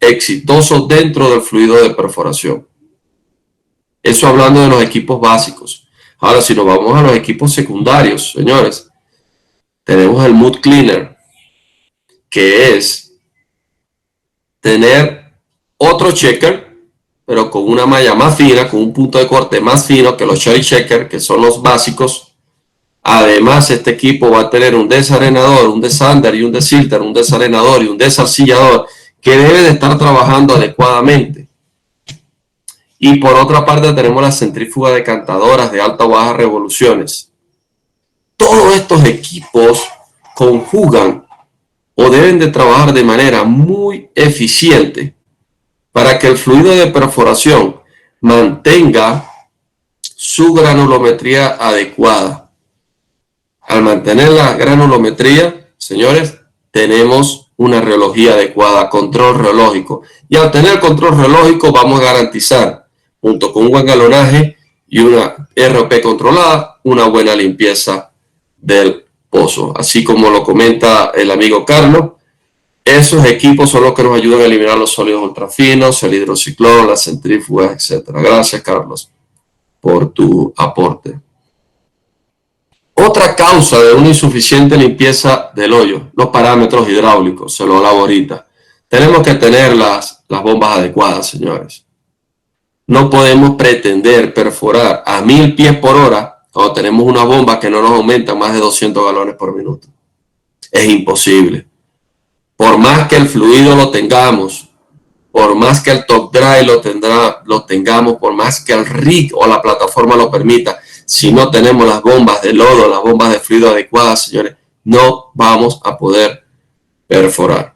exitoso dentro del fluido de perforación. Eso hablando de los equipos básicos. Ahora, si nos vamos a los equipos secundarios, señores, tenemos el Mud Cleaner, que es tener otro checker, pero con una malla más fina, con un punto de corte más fino que los cherry checker, que son los básicos. Además, este equipo va a tener un desarenador, un desander y un desilter, un desarenador y un desarcillador que debe de estar trabajando adecuadamente. Y por otra parte tenemos las centrífugas decantadoras de alta o baja revoluciones. Todos estos equipos conjugan o deben de trabajar de manera muy eficiente para que el fluido de perforación mantenga su granulometría adecuada. Al mantener la granulometría, señores, tenemos una reología adecuada, control reológico. Y al tener control reológico vamos a garantizar, junto con un buen galonaje y una ROP controlada, una buena limpieza del pozo. Así como lo comenta el amigo Carlos, esos equipos son los que nos ayudan a eliminar los sólidos ultrafinos, el hidrociclón, las centrífugas, etc. Gracias, Carlos, por tu aporte. Otra causa de una insuficiente limpieza del hoyo, los parámetros hidráulicos, se lo hablaba ahorita. Tenemos que tener las bombas adecuadas, señores. No podemos pretender perforar a 1000 pies por hora cuando tenemos una bomba que no nos aumenta más de 200 galones por minuto. Es imposible. Por más que el fluido lo tengamos, por más que el top dry lo tengamos, por más que el rig o la plataforma lo permita, si no tenemos las bombas de lodo, las bombas de fluido adecuadas, señores, no vamos a poder perforar.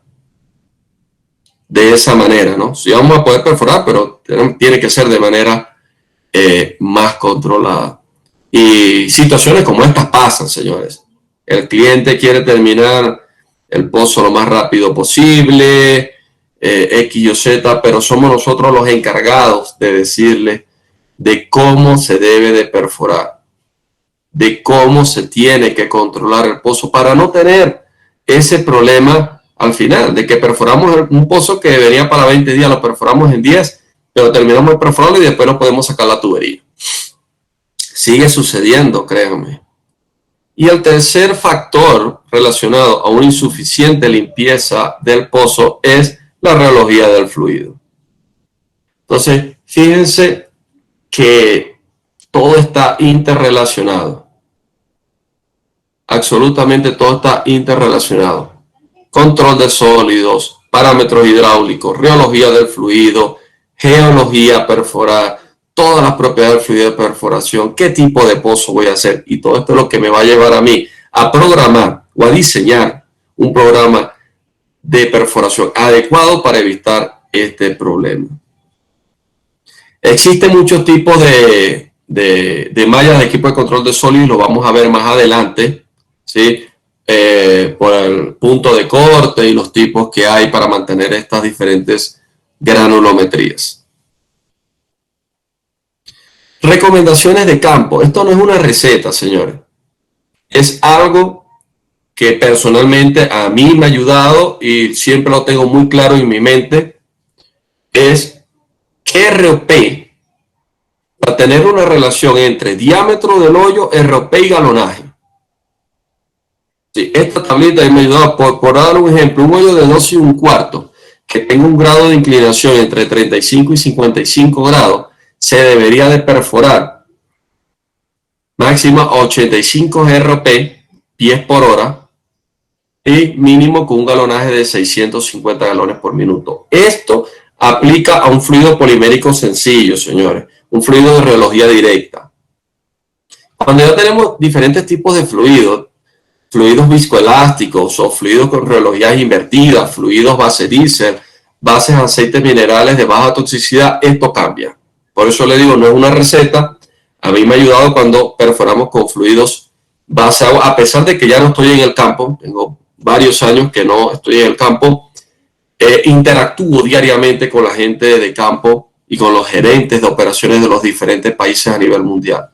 De esa manera, ¿no? Sí vamos a poder perforar, pero tiene que ser de manera más controlada. Y situaciones como estas pasan, señores. El cliente quiere terminar el pozo lo más rápido posible, X y Z, pero somos nosotros los encargados de decirle de cómo se debe de perforar, de cómo se tiene que controlar el pozo para no tener ese problema al final, de que perforamos un pozo que venía para 20 días, lo perforamos en 10, pero terminamos de perforarlo y después no podemos sacar la tubería. Sigue sucediendo, créanme. Y el tercer factor relacionado a una insuficiente limpieza del pozo es la reología del fluido. Entonces, fíjense que todo está interrelacionado. Absolutamente todo está interrelacionado. Control de sólidos, parámetros hidráulicos, reología del fluido, geología, perforar, todas las propiedades del fluido de perforación, qué tipo de pozo voy a hacer. Y todo esto es lo que me va a llevar a mí a programar o a diseñar un programa de perforación adecuado para evitar este problema. Existen muchos tipos de mallas de equipo de control de sólidos, lo vamos a ver más adelante, ¿sí? Por el punto de corte y los tipos que hay para mantener estas diferentes granulometrías. Recomendaciones de campo. Esto no es una receta, señores. Es algo que personalmente a mí me ha ayudado y siempre lo tengo muy claro en mi mente. Es ROP, para tener una relación entre diámetro del hoyo, ROP y galonaje. Sí, esta tablita me ha ayudado por dar un ejemplo, un hoyo de 2 1/4 que tenga un grado de inclinación entre 35 y 55 grados, se debería de perforar máxima 85 ROP, pies por hora, y mínimo con un galonaje de 650 galones por minuto. Esto aplica a un fluido polimérico sencillo, señores, un fluido de reología directa. Cuando ya tenemos diferentes tipos de fluidos viscoelásticos o fluidos con reologías invertidas, fluidos base diésel, bases de aceites minerales de baja toxicidad, esto cambia. Por eso le digo, no es una receta. A mí me ha ayudado cuando perforamos con fluidos base agua, a pesar de que ya no estoy en el campo, tengo varios años que no estoy en el campo. Interactúo diariamente con la gente de campo y con los gerentes de operaciones de los diferentes países a nivel mundial.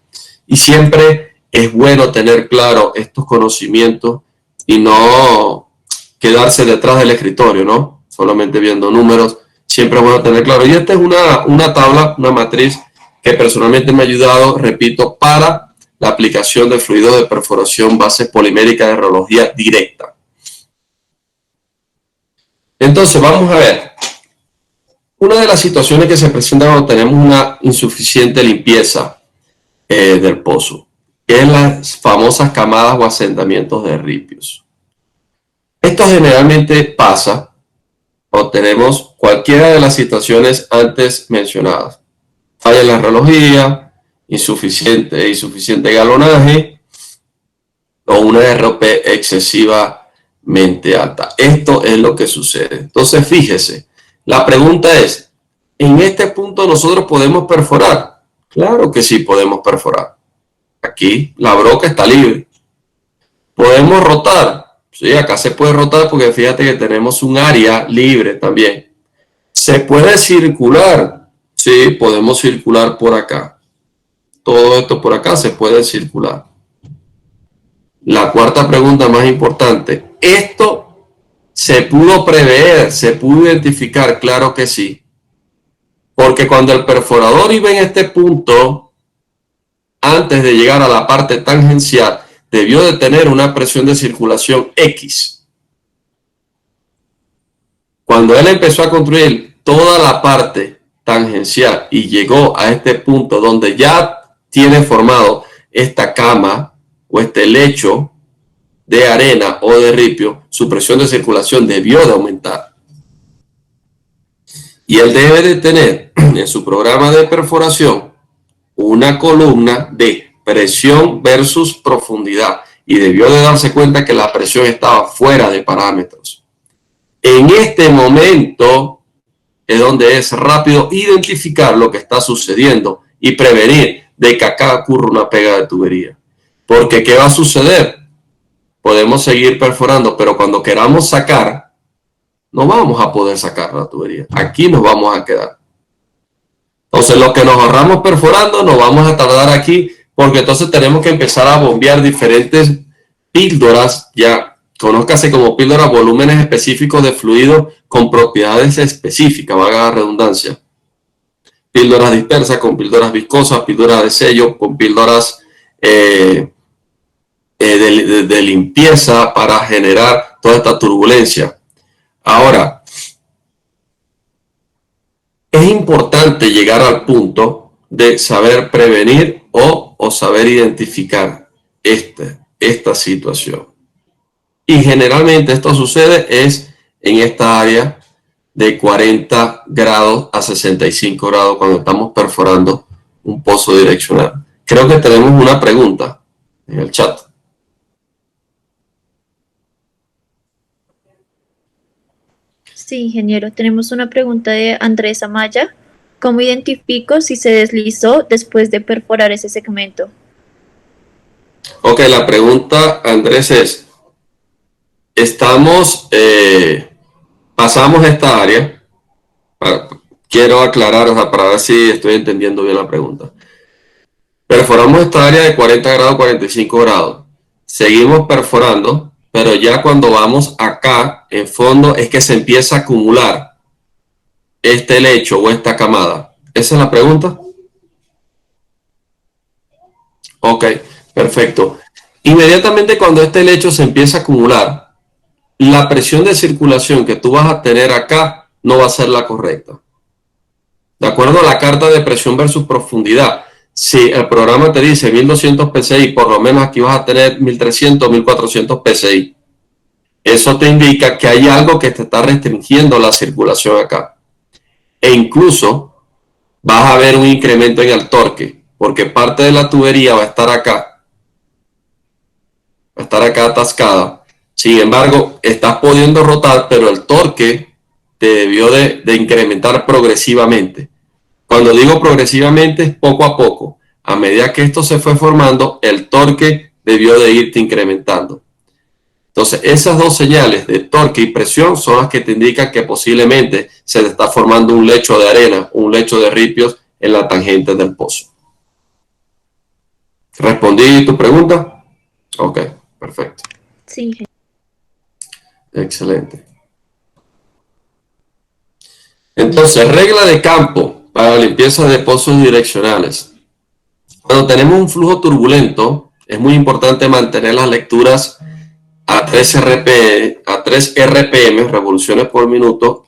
Y siempre es bueno tener claro estos conocimientos y no quedarse detrás del escritorio, ¿no? Solamente viendo números, Siempre es bueno tener claro. Y esta es una tabla, una matriz que personalmente me ha ayudado, repito, para la aplicación de fluido de perforación base polimérica de rheología directa. Entonces, vamos a ver. Una de las situaciones que se presentan cuando tenemos una insuficiente limpieza del pozo, que es las famosas camadas o asentamientos de ripios. Esto generalmente pasa o tenemos cualquiera de las situaciones antes mencionadas. Falla en la rheología, insuficiente galonaje o una ROP excesivamente alta. Esto es lo que sucede. Entonces, fíjese, la pregunta es, ¿en este punto nosotros podemos perforar? Claro que sí podemos perforar. Aquí la broca está libre. ¿Podemos rotar? Sí, acá se puede rotar porque fíjate que tenemos un área libre también. ¿Se puede circular? Sí, podemos circular por acá. Todo esto por acá se puede circular. La cuarta pregunta más importante. ¿Esto se pudo prever? ¿Se pudo identificar? Claro que sí. Porque cuando el perforador iba en este punto, antes de llegar a la parte tangencial, debió de tener una presión de circulación X. Cuando él empezó a construir toda la parte tangencial y llegó a este punto donde ya tiene formado esta cama o este lecho de arena o de ripio, su presión de circulación debió de aumentar. Y él debe de tener en su programa de perforación una columna de presión versus profundidad y debió de darse cuenta que la presión estaba fuera de parámetros. En este momento es donde es rápido identificar lo que está sucediendo y prevenir de que acá ocurra una pega de tubería. Porque ¿qué va a suceder? Podemos seguir perforando, pero cuando queramos sacar, no vamos a poder sacar la tubería. Aquí nos vamos a quedar. Entonces, lo que nos ahorramos perforando, nos vamos a tardar aquí, porque entonces tenemos que empezar a bombear diferentes píldoras, ya conózcase como píldoras, volúmenes específicos de fluido con propiedades específicas, valga la redundancia. Píldoras dispersas con píldoras viscosas, píldoras de sello, con píldoras de limpieza para generar toda esta turbulencia. Ahora, es importante llegar al punto de saber prevenir o saber identificar esta situación. Y generalmente esto sucede es en esta área de 40 grados a 65 grados cuando estamos perforando un pozo direccional. Creo que tenemos una pregunta en el chat. Sí, ingeniero, tenemos una pregunta de Andrés Amaya. ¿Cómo identifico si se deslizó después de perforar ese segmento? Ok, la pregunta, Andrés, es, pasamos esta área, quiero aclarar, para ver si estoy entendiendo bien la pregunta. Perforamos esta área de 40 grados, 45 grados. Seguimos perforando, pero ya cuando vamos acá, en fondo, es que se empieza a acumular este lecho o esta camada. ¿Esa es la pregunta? Ok, perfecto. Inmediatamente cuando este lecho se empieza a acumular, la presión de circulación que tú vas a tener acá no va a ser la correcta. De acuerdo a la carta de presión versus profundidad, si el programa te dice 1200 psi, por lo menos aquí vas a tener 1300, 1400 psi. Eso te indica que hay algo que te está restringiendo la circulación acá. E incluso vas a ver un incremento en el torque, porque parte de la tubería va a estar acá atascada. Sin embargo, estás pudiendo rotar, pero el torque te debió de incrementar progresivamente. Cuando digo progresivamente es poco a poco. A medida que esto se fue formando, el torque debió de irte incrementando. Entonces, esas dos señales de torque y presión son las que te indican que posiblemente se te está formando un lecho de arena, un lecho de ripios en la tangente del pozo. ¿Respondí tu pregunta? Ok, perfecto. Sí. Excelente. Entonces, regla de campo para la limpieza de pozos direccionales. Cuando tenemos un flujo turbulento, es muy importante mantener las lecturas a 3 RPM, revoluciones por minuto,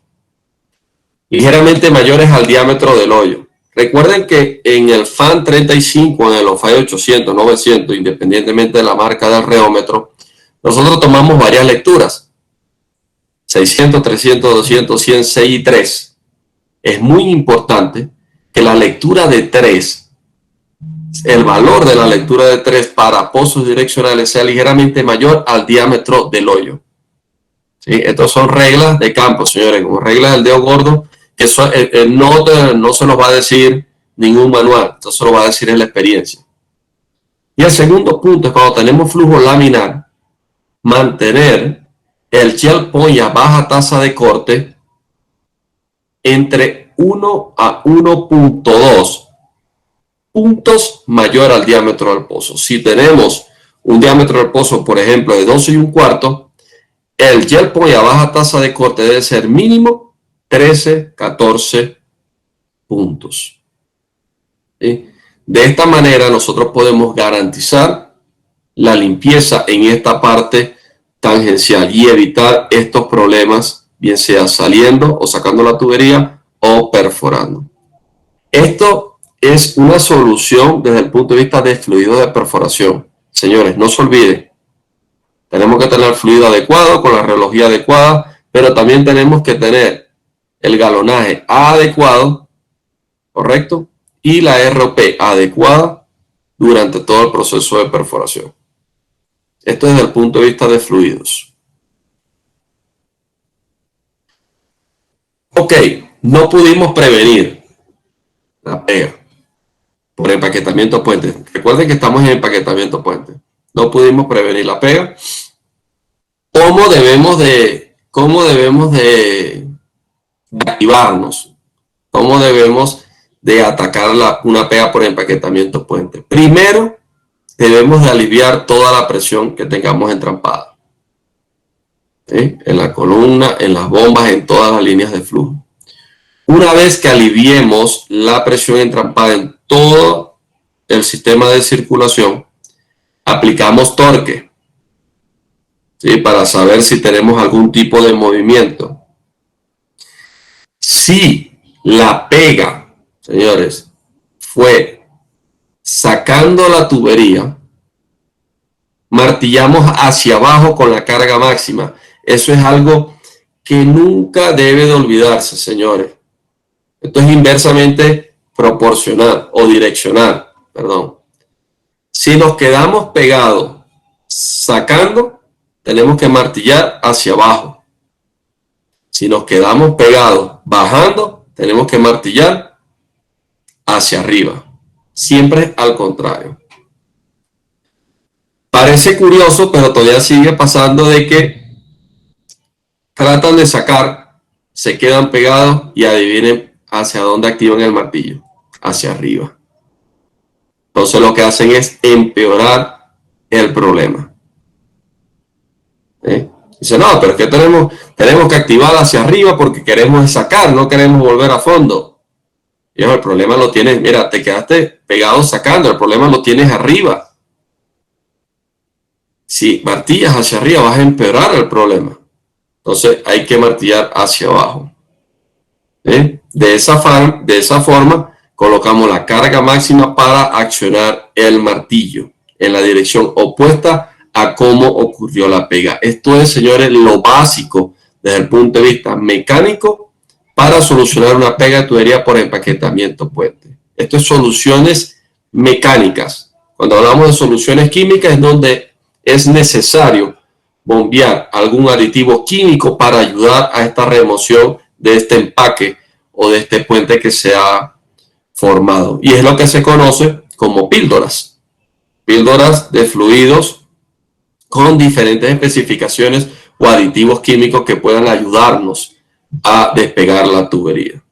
ligeramente mayores al diámetro del hoyo. Recuerden que en el FAN 35, en el OFAI 800, 900, independientemente de la marca del reómetro, nosotros tomamos varias lecturas. 600, 300, 200, 100, 6 y 3. Es muy importante que la lectura de 3, el valor de la lectura de 3 para pozos direccionales sea ligeramente mayor al diámetro del hoyo. ¿Sí? Estas son reglas de campo, señores, como reglas del dedo gordo, que eso, no se nos va a decir ningún manual, esto se lo va a decir en la experiencia. Y el segundo punto es cuando tenemos flujo laminar, mantener el gel point a baja tasa de corte entre 1 a 1.2 puntos mayor al diámetro del pozo. Si tenemos un diámetro del pozo, por ejemplo, de 12 1/4, el gel point a baja tasa de corte debe ser mínimo 13, 14 puntos. ¿Sí? De esta manera nosotros podemos garantizar la limpieza en esta parte tangencial y evitar estos problemas, bien sea saliendo o sacando la tubería o perforando. Esto es una solución desde el punto de vista de fluido de perforación. Señores, no se olviden, tenemos que tener fluido adecuado con la relojía adecuada, pero también tenemos que tener el galonaje adecuado, ¿correcto? Y la ROP adecuada durante todo el proceso de perforación. Esto desde el punto de vista de fluidos. Ok, no pudimos prevenir la pega por empaquetamiento puente. Recuerden que estamos en empaquetamiento puente. No pudimos prevenir la pega. ¿Cómo debemos de activarnos? ¿Cómo debemos de atacar una pega por empaquetamiento puente? Primero, debemos de aliviar toda la presión que tengamos entrampada. ¿Sí? En la columna, en las bombas, en todas las líneas de flujo. Una vez que aliviemos la presión entrampada en todo el sistema de circulación, aplicamos torque, ¿sí? Para saber si tenemos algún tipo de movimiento. Si la pega, señores, fue sacando la tubería, martillamos hacia abajo con la carga máxima. Eso es algo que nunca debe de olvidarse, señores. Esto es inversamente proporcional o direccional, perdón. Si nos quedamos pegados sacando, tenemos que martillar hacia abajo. Si nos quedamos pegados bajando, tenemos que martillar hacia arriba. Siempre al contrario. Parece curioso, pero todavía sigue pasando de que tratan de sacar, se quedan pegados y adivinen hacia dónde activan el martillo. Hacia arriba. Entonces lo que hacen es empeorar el problema. Dice, no, pero es que tenemos que activar hacia arriba porque queremos sacar, no queremos volver a fondo. Y el problema lo tienes, mira, te quedaste pegado sacando, el problema lo tienes arriba. Si martillas hacia arriba vas a empeorar el problema. Entonces hay que martillar hacia abajo. De esa forma colocamos la carga máxima para accionar el martillo en la dirección opuesta a cómo ocurrió la pega. Esto es, señores, lo básico desde el punto de vista mecánico para solucionar una pega de tubería por empaquetamiento puente. Esto es soluciones mecánicas. Cuando hablamos de soluciones químicas es donde es necesario bombear algún aditivo químico para ayudar a esta remoción de este empaque o de este puente que se ha formado. Y es lo que se conoce como píldoras. Píldoras de fluidos con diferentes especificaciones o aditivos químicos que puedan ayudarnos a despegar la tubería.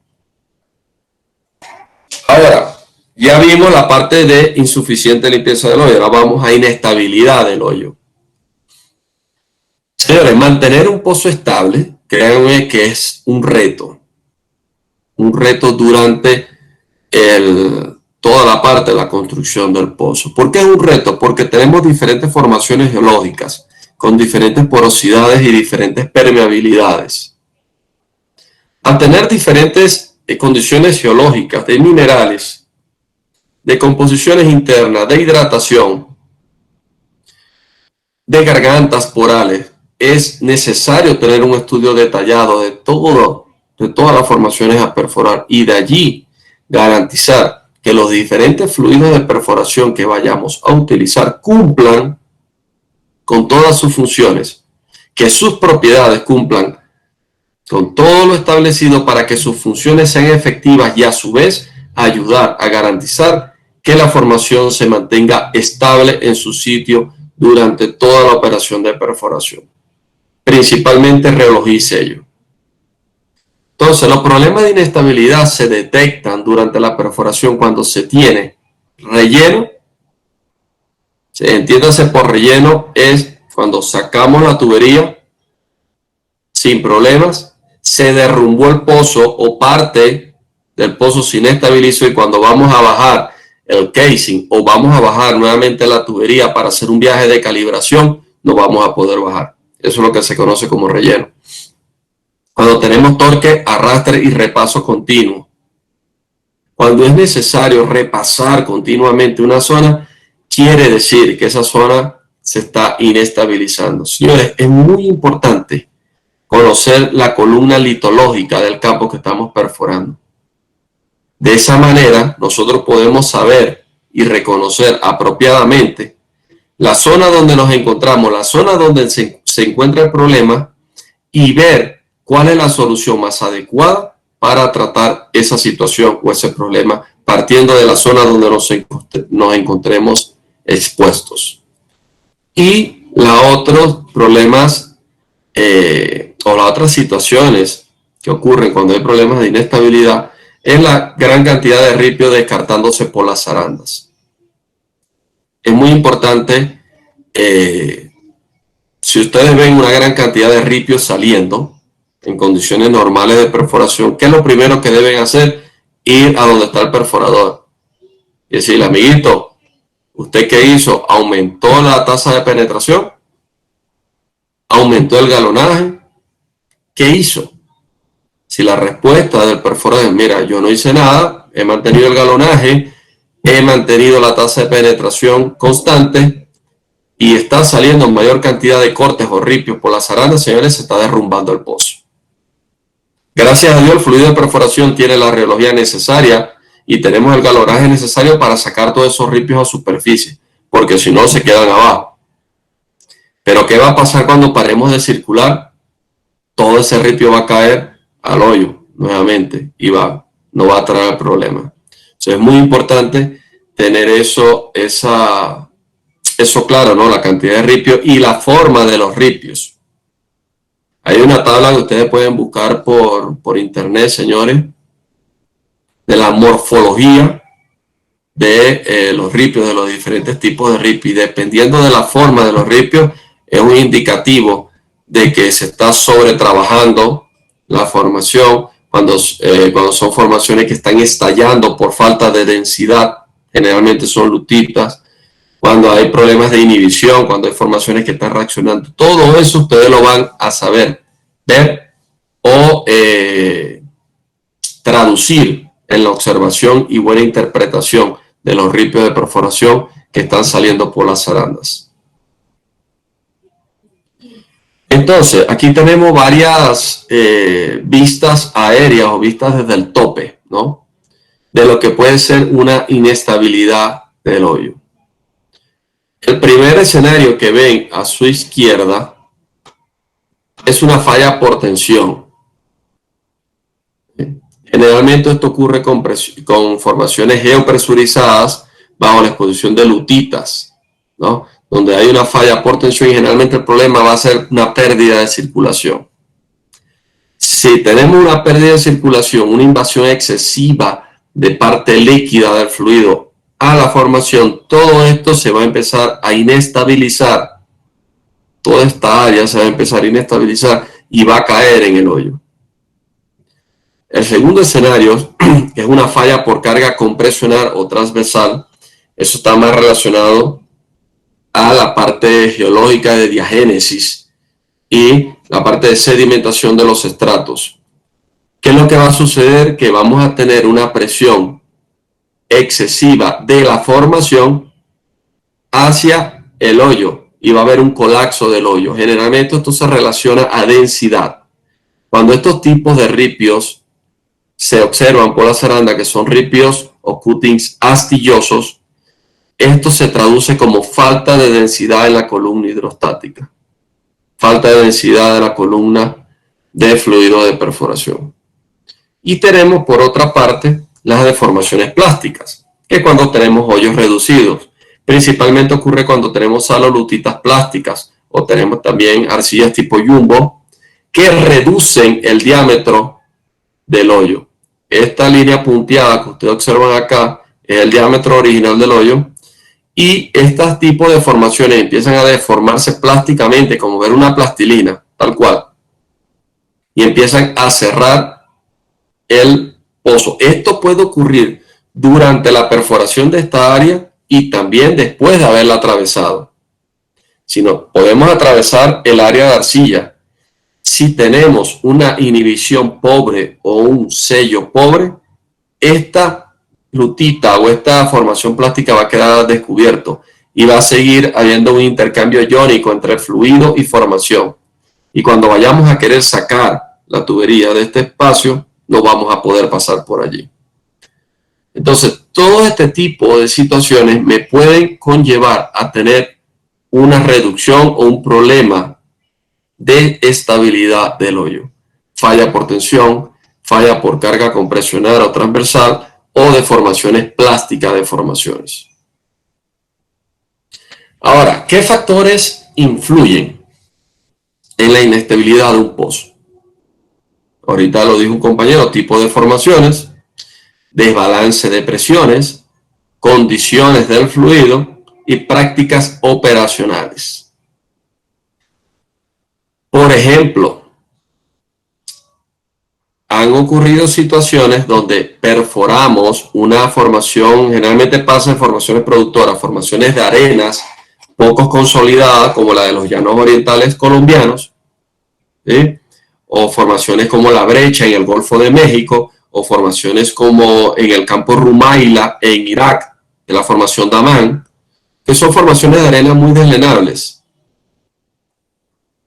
Ahora, ya vimos la parte de insuficiente limpieza del hoyo. Ahora vamos a inestabilidad del hoyo. Señores, mantener un pozo estable, créanme que es un reto. un reto durante toda la parte de la construcción del pozo. ¿Por qué es un reto? Porque tenemos diferentes formaciones geológicas con diferentes porosidades y diferentes permeabilidades. Al tener diferentes condiciones geológicas de minerales, de composiciones internas, de hidratación, de gargantas porales, es necesario tener un estudio detallado de todas las formaciones a perforar y de allí garantizar que los diferentes fluidos de perforación que vayamos a utilizar cumplan con todas sus funciones, que sus propiedades cumplan con todo lo establecido para que sus funciones sean efectivas y a su vez ayudar a garantizar que la formación se mantenga estable en su sitio durante toda la operación de perforación, principalmente reología y sello. Entonces, los problemas de inestabilidad se detectan durante la perforación cuando se tiene relleno. Entiéndase por relleno, es cuando sacamos la tubería sin problemas, se derrumbó el pozo o parte del pozo se inestabilizó y cuando vamos a bajar el casing o vamos a bajar nuevamente la tubería para hacer un viaje de calibración, no vamos a poder bajar. Eso es lo que se conoce como relleno. Cuando tenemos torque, arrastre y repaso continuo. Cuando es necesario repasar continuamente una zona, quiere decir que esa zona se está inestabilizando. Señores, es muy importante conocer la columna litológica del campo que estamos perforando. De esa manera, nosotros podemos saber y reconocer apropiadamente la zona donde nos encontramos, la zona donde se encuentra el problema y ver cuál es la solución más adecuada para tratar esa situación o ese problema partiendo de la zona donde nos encontremos expuestos. Y los otros problemas o las otras situaciones que ocurren cuando hay problemas de inestabilidad es la gran cantidad de ripio descartándose por las zarandas. Es muy importante, si ustedes ven una gran cantidad de ripios saliendo en condiciones normales de perforación, ¿qué es lo primero que deben hacer? Ir a donde está el perforador y decirle, amiguito, ¿usted qué hizo? ¿Aumentó la tasa de penetración? ¿Aumentó el galonaje? ¿Qué hizo? Si la respuesta del perforador es, mira, yo no hice nada, he mantenido el galonaje, he mantenido la tasa de penetración constante y está saliendo mayor cantidad de cortes o ripios por las zarandas, señores, se está derrumbando el pozo. Gracias a Dios, el fluido de perforación tiene la reología necesaria y tenemos el galonaje necesario para sacar todos esos ripios a superficie, porque si no se quedan abajo. Pero ¿qué va a pasar cuando paremos de circular? Todo ese ripio va a caer al hoyo nuevamente y no va a traer el problema. Entonces es muy importante tener eso claro, ¿no? La cantidad de ripio y la forma de los ripios. Hay una tabla que ustedes pueden buscar por internet, señores, de la morfología de los ripios, de los diferentes tipos de ripios. Y dependiendo de la forma de los ripios, es un indicativo de que se está sobretrabajando la formación cuando son formaciones que están estallando por falta de densidad. Generalmente son lutitas. Cuando hay problemas de inhibición, cuando hay formaciones que están reaccionando, todo eso ustedes lo van a saber ver o traducir en la observación y buena interpretación de los ripios de perforación que están saliendo por las zarandas. Entonces, aquí tenemos varias vistas aéreas o vistas desde el tope, ¿no? De lo que puede ser una inestabilidad del hoyo. El primer escenario que ven a su izquierda es una falla por tensión. Generalmente esto ocurre con formaciones geopresurizadas bajo la exposición de lutitas, ¿no? Donde hay una falla por tensión y generalmente el problema va a ser una pérdida de circulación. Si tenemos una pérdida de circulación, una invasión excesiva de parte líquida del fluido a la formación, todo esto se va a empezar a inestabilizar. Toda esta área se va a empezar a inestabilizar y va a caer en el hoyo. El segundo escenario es una falla por carga compresional o transversal. Eso está más relacionado a la parte geológica de diagénesis y la parte de sedimentación de los estratos. ¿Qué es lo que va a suceder? Que vamos a tener una presión excesiva de la formación hacia el hoyo y va a haber un colapso del hoyo. Generalmente esto se relaciona a densidad. Cuando estos tipos de ripios se observan por la zaranda, que son ripios o cuttings astillosos, esto se traduce como falta de densidad en la columna hidrostática, falta de densidad de la columna de fluido de perforación. Y tenemos por otra parte las deformaciones plásticas, que cuando tenemos hoyos reducidos, principalmente ocurre cuando tenemos salolutitas plásticas o tenemos también arcillas tipo jumbo que reducen el diámetro del hoyo. Esta línea punteada que ustedes observan acá es el diámetro original del hoyo y estos tipos de formaciones empiezan a deformarse plásticamente, como ver una plastilina, tal cual, y empiezan a cerrar el pozo. Esto puede ocurrir durante la perforación de esta área y también después de haberla atravesado. Si no, podemos atravesar el área de arcilla. Si tenemos una inhibición pobre o un sello pobre, esta lutita o esta formación plástica va a quedar al descubierto y va a seguir habiendo un intercambio iónico entre fluido y formación. Y cuando vayamos a querer sacar la tubería de este espacio, no vamos a poder pasar por allí. Entonces, todo este tipo de situaciones me pueden conllevar a tener una reducción o un problema de estabilidad del hoyo. Falla por tensión, falla por carga compresional o transversal o deformaciones plásticas de formaciones. Ahora, ¿qué factores influyen en la inestabilidad de un pozo? Ahorita lo dijo un compañero: tipo de formaciones, desbalance de presiones, condiciones del fluido y prácticas operacionales. Por ejemplo, han ocurrido situaciones donde perforamos una formación, generalmente pasa en formaciones productoras, formaciones de arenas poco consolidadas, como la de los llanos orientales colombianos, ¿sí? O formaciones como la Brecha en el Golfo de México, o formaciones como en el campo Rumaila en Irak, de la formación Daman, que son formaciones de arena muy deslenables.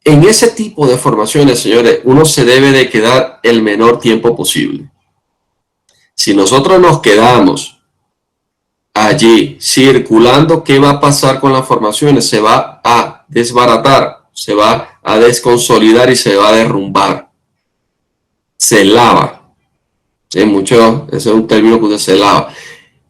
En ese tipo de formaciones, señores, uno se debe de quedar el menor tiempo posible. Si nosotros nos quedamos allí circulando, ¿qué va a pasar con las formaciones? Se va a desbaratar, se va a desconsolidar y se va a derrumbar. Se lava. ¿Sí? Ese es un término que se lava.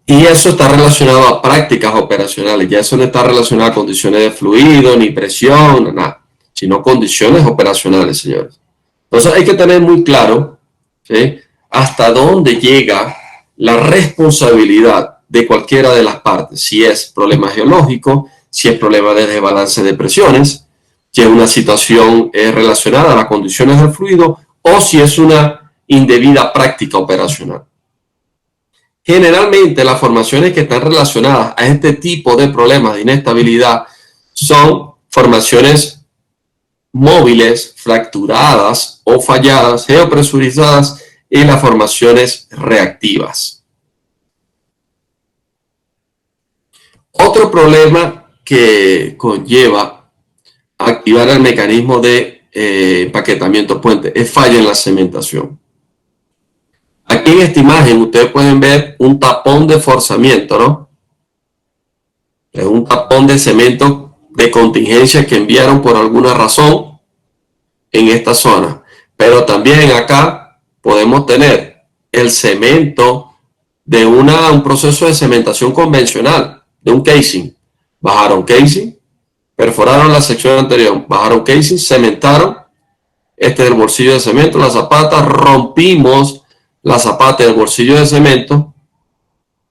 Y eso está relacionado a prácticas operacionales. Ya eso no está relacionado a condiciones de fluido, ni presión, nada, sino condiciones operacionales, señores. Entonces hay que tener muy claro, ¿sí?, hasta dónde llega la responsabilidad de cualquiera de las partes. Si es problema geológico, si es problema de desbalance de presiones, si es una situación relacionada a las condiciones del fluido o si es una indebida práctica operacional. Generalmente las formaciones que están relacionadas a este tipo de problemas de inestabilidad son formaciones móviles, fracturadas o falladas, geopresurizadas y las formaciones reactivas. Otro problema que conlleva activar el mecanismo de empaquetamiento puente es falla en la cementación. Aquí en esta imagen ustedes pueden ver un tapón de forzamiento, ¿no? Es un tapón de cemento de contingencia que enviaron por alguna razón en esta zona. Pero también acá podemos tener el cemento de un proceso de cementación convencional, de un casing. Bajaron casing, perforaron la sección anterior, bajaron casing, cementaron. Este es el bolsillo de cemento, la zapata, rompimos la zapata del bolsillo de cemento.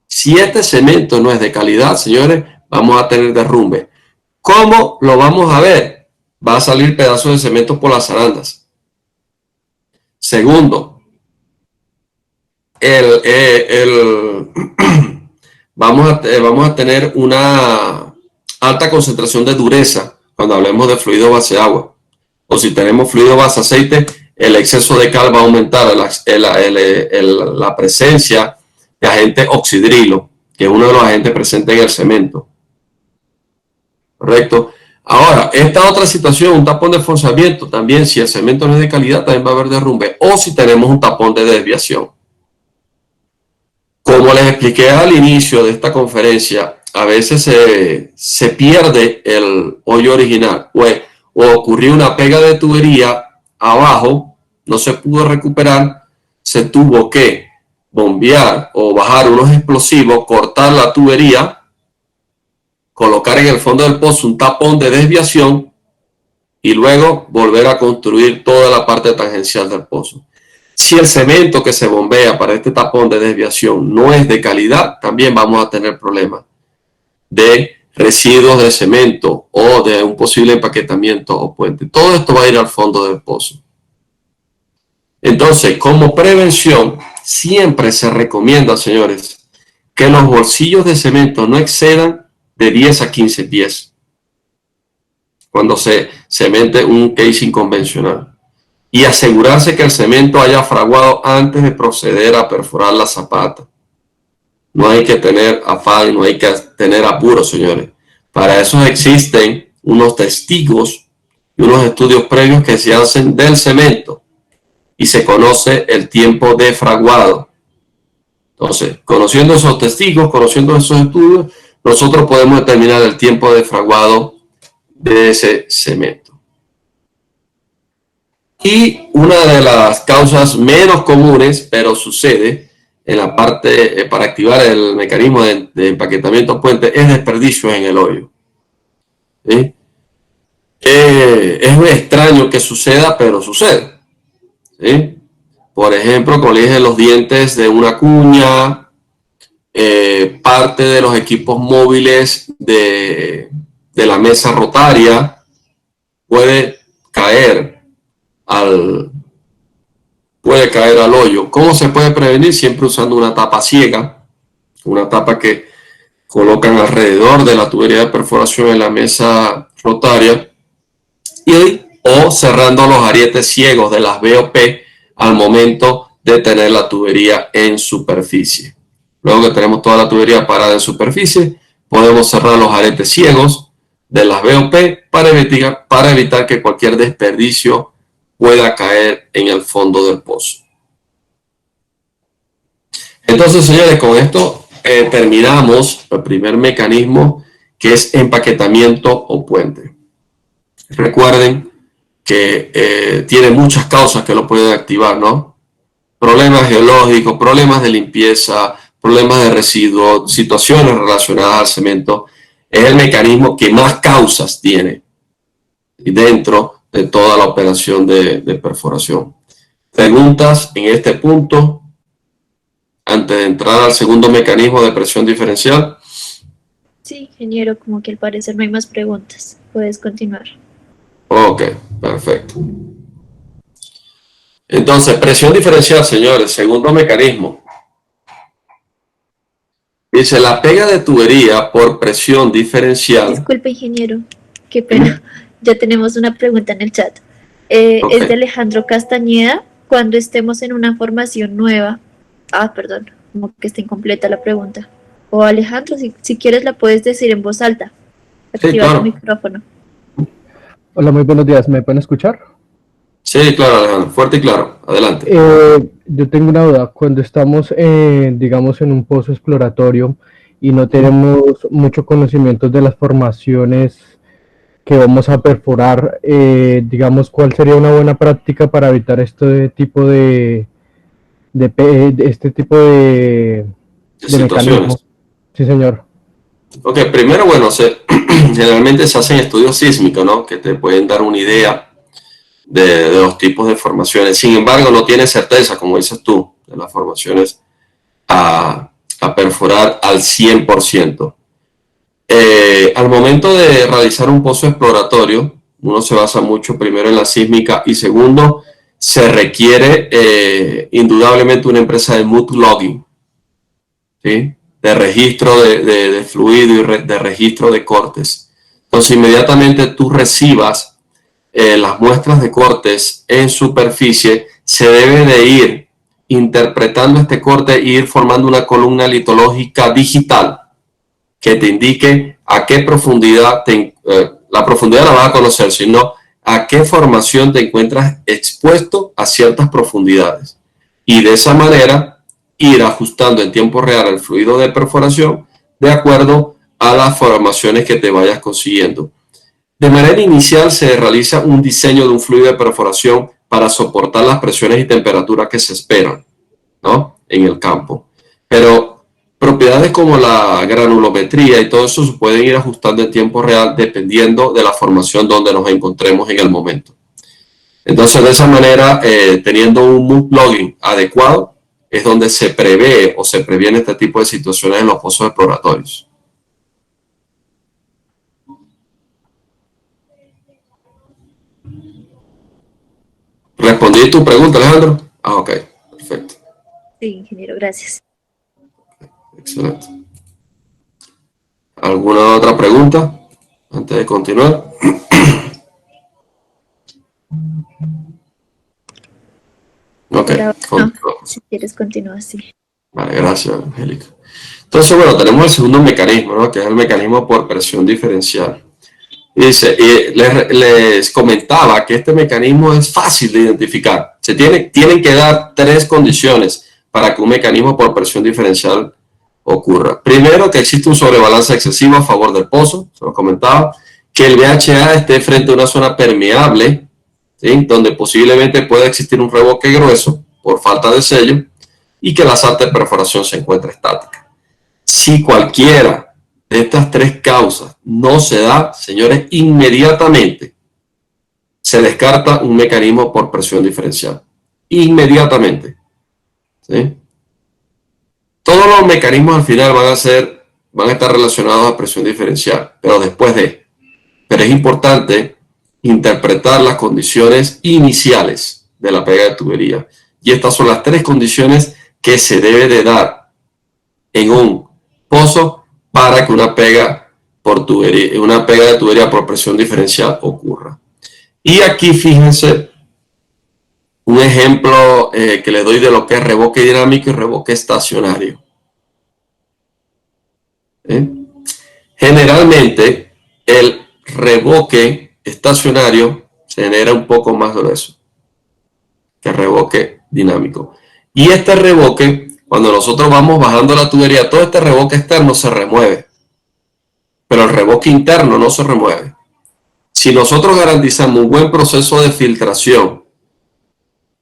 Si este cemento no es de calidad, señores, vamos a tener derrumbe. ¿Cómo lo vamos a ver? Va a salir pedazos de cemento por las zarandas. Segundo, vamos a tener una alta concentración de dureza cuando hablemos de fluido base agua. O si tenemos fluido base aceite, el exceso de cal va a aumentar la presencia de agente oxidrilo, que es uno de los agentes presentes en el cemento. ¿Correcto? Ahora, esta otra situación, un tapón de forzamiento, también si el cemento no es de calidad, también va a haber derrumbe. O si tenemos un tapón de desviación. Como les expliqué al inicio de esta conferencia, a veces se pierde el hoyo original o ocurrió una pega de tubería abajo, no se pudo recuperar, se tuvo que bombear o bajar unos explosivos, cortar la tubería, colocar en el fondo del pozo un tapón de desviación y luego volver a construir toda la parte tangencial del pozo. Si el cemento que se bombea para este tapón de desviación no es de calidad, también vamos a tener problemas de residuos de cemento o de un posible empaquetamiento o puente. Todo esto va a ir al fondo del pozo. Entonces, como prevención, siempre se recomienda, señores, que los bolsillos de cemento no excedan de 10 a 15 pies cuando se cemente un casing convencional. Y asegurarse que el cemento haya fraguado antes de proceder a perforar la zapata. No hay que tener afán, no hay que tener apuro, señores. Para eso existen unos testigos y unos estudios previos que se hacen del cemento y se conoce el tiempo de fraguado. Entonces, conociendo esos testigos, conociendo esos estudios, nosotros podemos determinar el tiempo de fraguado de ese cemento. Y una de las causas menos comunes, pero sucede en la parte para activar el mecanismo de empaquetamiento puente, es desperdicio en el hoyo. ¿Sí? Es muy extraño que suceda, pero sucede. ¿Sí? Por ejemplo, como le dije, los dientes de una cuña, parte de los equipos móviles de la mesa rotaria puede caer al hoyo. ¿Cómo se puede prevenir? Siempre usando una tapa ciega, una tapa que colocan alrededor de la tubería de perforación en la mesa rotaria o cerrando los arietes ciegos de las BOP al momento de tener la tubería en superficie. Luego que tenemos toda la tubería parada en superficie, podemos cerrar los aretes ciegos de las BOP para evitar que cualquier desperdicio pueda caer en el fondo del pozo. Entonces, señores, con esto terminamos el primer mecanismo, que es empaquetamiento o puente. Recuerden que tiene muchas causas que lo pueden activar, ¿no? Problemas geológicos, problemas de limpieza, problemas de residuos, situaciones relacionadas al cemento. Es el mecanismo que más causas tiene dentro de toda la operación de perforación. ¿Preguntas en este punto antes de entrar al segundo mecanismo de presión diferencial? Sí, ingeniero, como que al parecer no hay más preguntas. Puedes continuar. Ok, perfecto. Entonces, presión diferencial, señores, segundo mecanismo. Dice, la pega de tubería por presión diferencial. Disculpe, ingeniero, qué pena. Ya tenemos una pregunta en el chat. Okay. Es de Alejandro Castañeda. Cuando estemos en una formación nueva. Perdón, como que está incompleta la pregunta. O Alejandro, si quieres la puedes decir en voz alta. Activa sí, claro. tu micrófono. Hola, muy buenos días. ¿Me pueden escuchar? Sí, claro, Alejandro. Fuerte y claro. Adelante. Yo tengo una duda. Cuando estamos, digamos, en un pozo exploratorio y no tenemos mucho conocimiento de las formaciones que vamos a perforar, digamos, ¿cuál sería una buena práctica para evitar este tipo de mecanismos? Sí, señor. Ok, primero, bueno, generalmente se hacen estudios sísmicos, ¿no? Que te pueden dar una idea de los tipos de formaciones. Sin embargo, no tienes certeza, como dices tú, de las formaciones a perforar al 100%. Al momento de realizar un pozo exploratorio, uno se basa mucho primero en la sísmica y segundo se requiere indudablemente una empresa de mood logging, ¿sí? De registro de fluido y de registro de cortes. Entonces, inmediatamente tú recibas las muestras de cortes en superficie, se debe de ir interpretando este corte e ir formando una columna litológica digital que te indique a qué profundidad, la profundidad la vas a conocer, sino a qué formación te encuentras expuesto a ciertas profundidades. Y de esa manera ir ajustando en tiempo real el fluido de perforación de acuerdo a las formaciones que te vayas consiguiendo. De manera inicial se realiza un diseño de un fluido de perforación para soportar las presiones y temperaturas que se esperan, ¿no?, en el campo. Pero propiedades como la granulometría y todo eso se pueden ir ajustando en tiempo real dependiendo de la formación donde nos encontremos en el momento. Entonces, de esa manera, teniendo un mood logging adecuado, es donde se prevé o se previene este tipo de situaciones en los pozos exploratorios. ¿Respondí tu pregunta, Alejandro? Ah, ok, perfecto. Sí, ingeniero, gracias. Excelente. ¿Alguna otra pregunta antes de continuar? Ok, si quieres continúa así. Vale, gracias, Angélica. Entonces, bueno, tenemos el segundo mecanismo, ¿no?, que es el mecanismo por presión diferencial. Dice, les comentaba que este mecanismo es fácil de identificar. Tienen que dar 3 condiciones para que un mecanismo por presión diferencial ocurra. Primero, que existe un sobrebalance excesivo a favor del pozo, se lo comentaba, que el VHA esté frente a una zona permeable, ¿sí?, donde posiblemente pueda existir un revoque grueso por falta de sello, y que la salta de perforación se encuentre estática. Si cualquiera de estas 3 causas no se da, señores, inmediatamente se descarta un mecanismo por presión diferencial. Inmediatamente, ¿sí? Todos los mecanismos al final van a estar relacionados a presión diferencial, pero después de. Pero es importante interpretar las condiciones iniciales de la pega de tubería. Y estas son las 3 condiciones que se debe de dar en un pozo para que una pega de tubería por presión diferencial ocurra. Y aquí fíjense un ejemplo que le doy de lo que es revoque dinámico y revoque estacionario. Generalmente el revoque estacionario se genera un poco más grueso que el revoque dinámico. Y este revoque, cuando nosotros vamos bajando la tubería, todo este revoque externo se remueve, pero el revoque interno no se remueve. Si nosotros garantizamos un buen proceso de filtración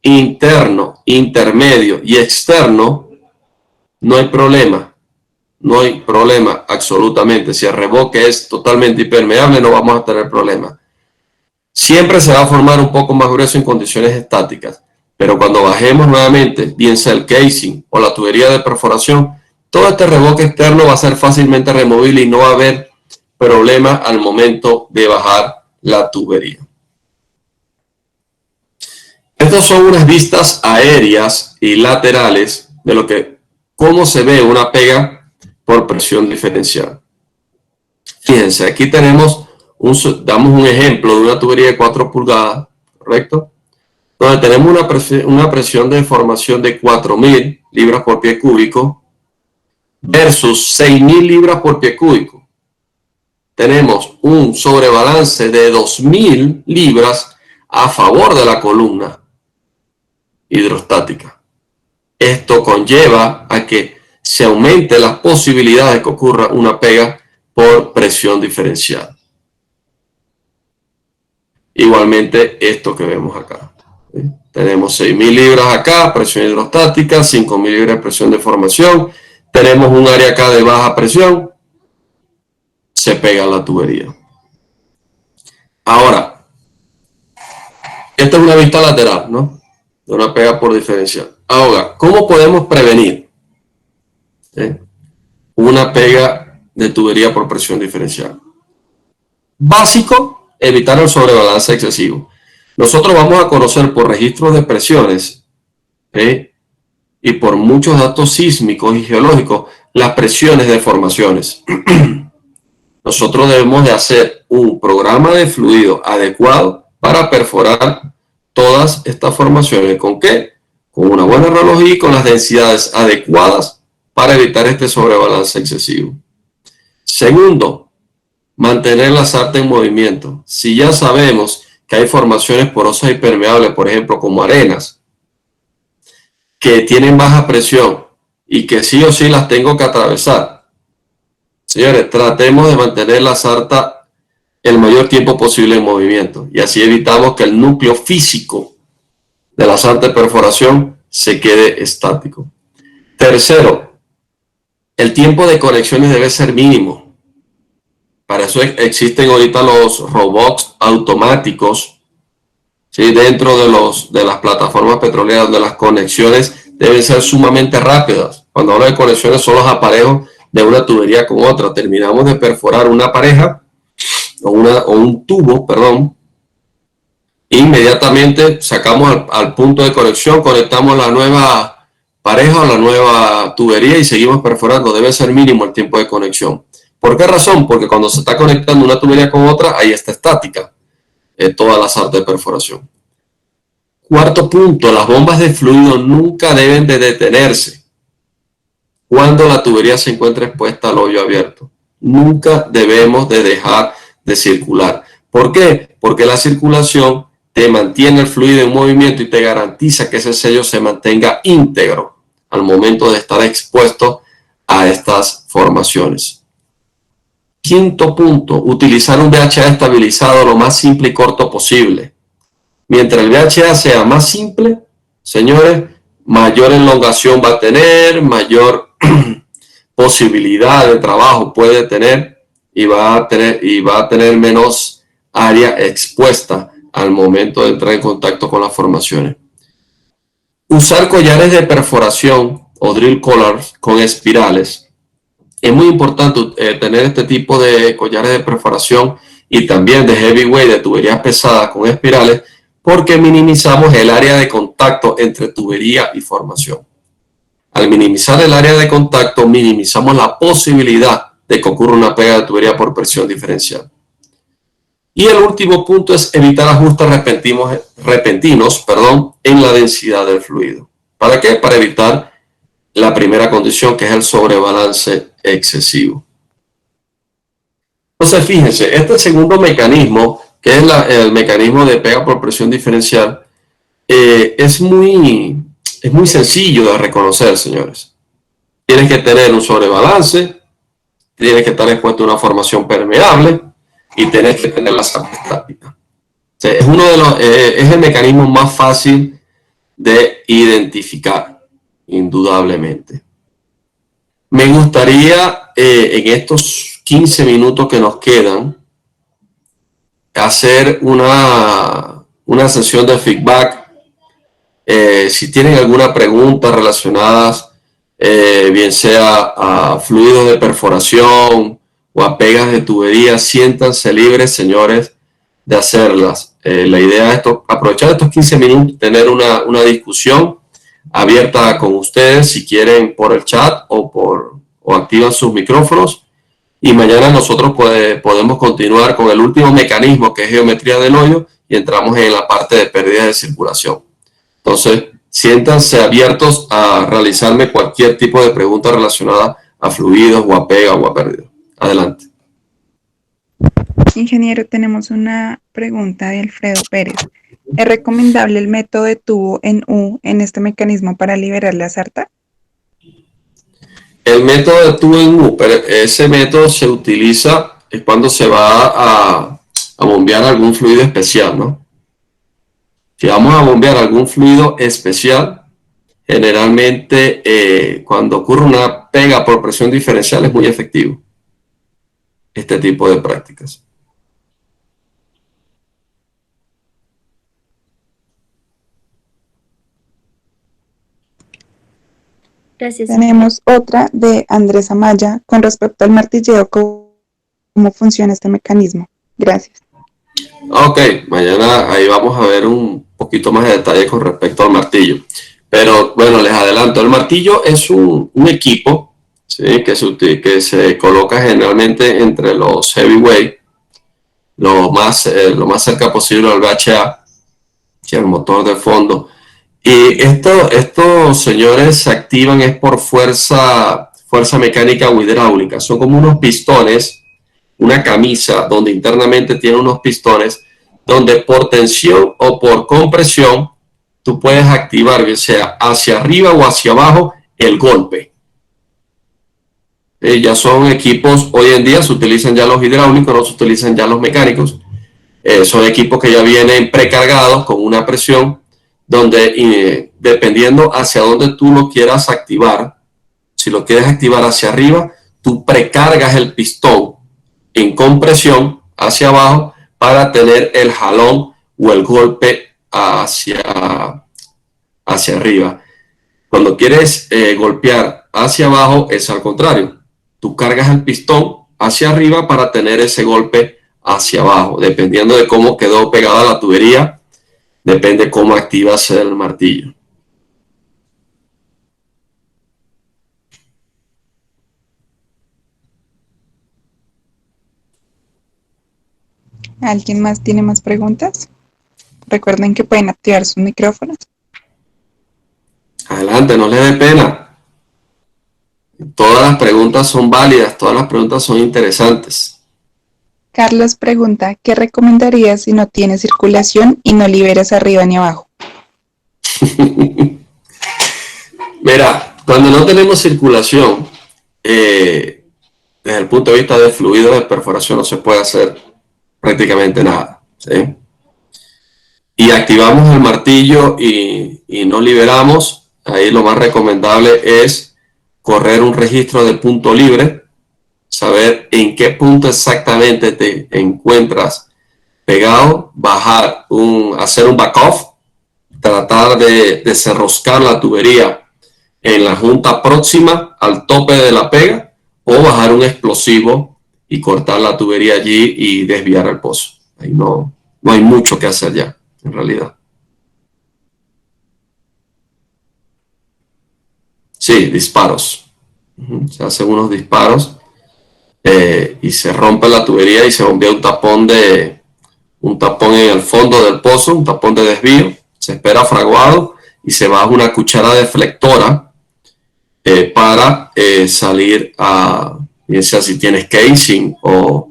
interno, intermedio y externo, no hay problema. No hay problema absolutamente. Si el revoque es totalmente impermeable, no vamos a tener problema. Siempre se va a formar un poco más grueso en condiciones estáticas, pero cuando bajemos nuevamente, bien sea el casing o la tubería de perforación, todo este revoque externo va a ser fácilmente removible y no va a haber problema al momento de bajar la tubería. Estas son unas vistas aéreas y laterales de cómo se ve una pega por presión diferencial. Fíjense, aquí damos un ejemplo de una tubería de 4 pulgadas, ¿correcto?, donde tenemos una presión de formación de 4.000 libras por pie cúbico versus 6.000 libras por pie cúbico. Tenemos un sobrebalance de 2.000 libras a favor de la columna hidrostática. Esto conlleva a que se aumente las posibilidades de que ocurra una pega por presión diferencial. Igualmente esto que vemos acá. ¿Sí? Tenemos 6.000 libras acá, presión hidrostática, 5.000 libras de presión de formación. Tenemos un área acá de baja presión. Se pega a la tubería. Ahora, esta es una vista lateral, ¿no?, de una pega por diferencial. Ahora, ¿cómo podemos prevenir una pega de tubería por presión diferencial? Básico, evitar el sobrebalance excesivo. Nosotros vamos a conocer por registros de presiones, ¿eh? Y por muchos datos sísmicos y geológicos las presiones de formaciones. Nosotros debemos de hacer un programa de fluido adecuado para perforar todas estas formaciones. ¿Con qué? Con una buena relojía y con las densidades adecuadas para evitar este sobrebalance excesivo. Segundo, mantener la sarta en movimiento. Si ya sabemos que hay formaciones porosas y permeables, por ejemplo, como arenas, que tienen baja presión y que sí o sí las tengo que atravesar, señores, tratemos de mantener la sarta el mayor tiempo posible en movimiento y así evitamos que el núcleo físico de la sarta de perforación se quede estático. Tercero, el tiempo de conexiones debe ser mínimo. Para eso existen ahorita los robots automáticos, ¿sí? Dentro de las plataformas petroleras, donde las conexiones deben ser sumamente rápidas. Cuando hablo de conexiones son los aparejos de una tubería con otra. Terminamos de perforar una pareja o un tubo, perdón. Inmediatamente sacamos al punto de conexión, conectamos la nueva pareja o la nueva tubería y seguimos perforando. Debe ser mínimo el tiempo de conexión. ¿Por qué razón? Porque cuando se está conectando una tubería con otra, ahí está estática toda la sarta de perforación. Cuarto punto, las bombas de fluido nunca deben de detenerse cuando la tubería se encuentra expuesta al hoyo abierto. Nunca debemos de dejar de circular. ¿Por qué? Porque la circulación te mantiene el fluido en movimiento y te garantiza que ese sello se mantenga íntegro al momento de estar expuesto a estas formaciones. Quinto punto, utilizar un VHA estabilizado lo más simple y corto posible. Mientras el VHA sea más simple, señores, mayor elongación va a tener, mayor posibilidad de trabajo puede tener y va a tener menos área expuesta al momento de entrar en contacto con las formaciones. Usar collares de perforación o drill collars con espirales. Es muy importante tener este tipo de collares de perforación y también de heavyweight, de tuberías pesadas con espirales, porque minimizamos el área de contacto entre tubería y formación. Al minimizar el área de contacto, minimizamos la posibilidad de que ocurra una pega de tubería por presión diferencial. Y el último punto es evitar ajustes repentinos en la densidad del fluido. ¿Para qué? Para evitar la primera condición, que es el sobrebalance excesivo. Entonces, fíjense, este segundo mecanismo, que es el mecanismo de pega por presión diferencial, es muy sencillo de reconocer, señores. Tienes que tener un sobrebalance, tienes que estar expuesto a una formación permeable y tienes que tener la sarta estática. O sea, es el mecanismo más fácil de identificar, indudablemente. Me gustaría en estos 15 minutos que nos quedan hacer una sesión de feedback. Si tienen alguna pregunta relacionada bien sea a fluidos de perforación o a pegas de tubería, siéntanse libres, señores, de hacerlas. La idea es aprovechar estos 15 minutos, tener una discusión abierta con ustedes, si quieren por el chat o activan sus micrófonos, y mañana nosotros podemos continuar con el último mecanismo, que es geometría del hoyo, y entramos en la parte de pérdida de circulación. Entonces, siéntanse abiertos a realizarme cualquier tipo de pregunta relacionada a fluidos o a pega o a pérdida. Adelante. Ingeniero, tenemos una pregunta de Alfredo Pérez. ¿Es recomendable el método de tubo en U en este mecanismo para liberar la sarta? El método de tubo en U, pero ese método se utiliza cuando se va a bombear algún fluido especial, ¿no? Si vamos a bombear algún fluido especial, generalmente cuando ocurre una pega por presión diferencial es muy efectivo este tipo de prácticas. Gracias. Tenemos otra de Andrés Amaya con respecto al martilleo, ¿cómo funciona este mecanismo? Gracias. Ok, mañana ahí vamos a ver un poquito más de detalle con respecto al martillo. Pero bueno, les adelanto, el martillo es un equipo, ¿sí? que se coloca generalmente entre los heavyweight, lo más cerca posible al VHA, que es el motor de fondo. Y estos señores se activan es por fuerza mecánica o hidráulica. Son como unos pistones, una camisa donde internamente tiene unos pistones, donde por tensión o por compresión tú puedes activar, bien sea hacia arriba o hacia abajo, el golpe. Ya son equipos, hoy en día se utilizan ya los hidráulicos, no se utilizan ya los mecánicos. Son equipos que ya vienen precargados con una presión donde dependiendo hacia dónde tú lo quieras activar, si lo quieres activar hacia arriba, tú precargas el pistón en compresión hacia abajo para tener el jalón o el golpe hacia arriba. Cuando quieres golpear hacia abajo es al contrario. Tú cargas el pistón hacia arriba para tener ese golpe hacia abajo. Dependiendo de cómo quedó pegada la tubería, depende cómo activas el martillo. ¿Alguien más tiene más preguntas? Recuerden que pueden activar sus micrófonos. Adelante, no les dé pena. Todas las preguntas son válidas, todas las preguntas son interesantes. Carlos pregunta, ¿qué recomendarías si no tienes circulación y no liberas arriba ni abajo? Mira, cuando no tenemos circulación, desde el punto de vista de fluido de perforación no se puede hacer prácticamente nada, ¿sí? Y activamos el martillo y no liberamos, ahí lo más recomendable es correr un registro de punto libre, saber en qué punto exactamente te encuentras pegado, hacer un back-off, tratar de desenroscar la tubería en la junta próxima al tope de la pega o bajar un explosivo y cortar la tubería allí y desviar el pozo. Ahí no hay mucho que hacer ya, en realidad. Sí, disparos. Se hacen unos disparos y se rompe la tubería y se bombea un tapón en el fondo del pozo, un tapón de desvío. Se espera fraguado y se baja una cuchara deflectora para salir bien sea si tienes casing o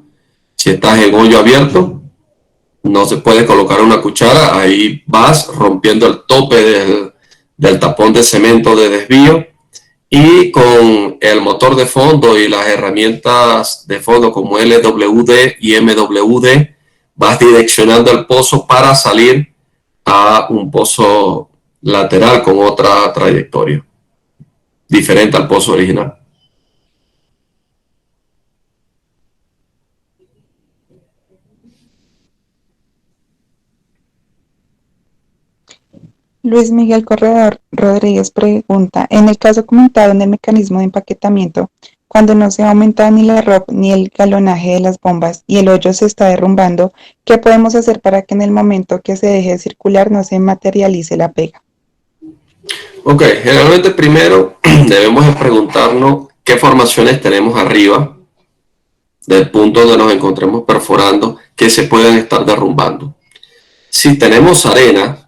si estás en hoyo abierto, no se puede colocar una cuchara, ahí vas rompiendo el tope del tapón de cemento de desvío y con el motor de fondo y las herramientas de fondo como LWD y MWD vas direccionando el pozo para salir a un pozo lateral con otra trayectoria diferente al pozo original. Luis Miguel Corredor Rodríguez pregunta, en el caso comentado en el mecanismo de empaquetamiento, cuando no se ha aumentado ni la ROP ni el galonaje de las bombas y el hoyo se está derrumbando, ¿qué podemos hacer para que en el momento que se deje de circular no se materialice la pega? Ok, generalmente primero debemos preguntarnos qué formaciones tenemos arriba del punto donde nos encontremos perforando que se pueden estar derrumbando. Si tenemos arena,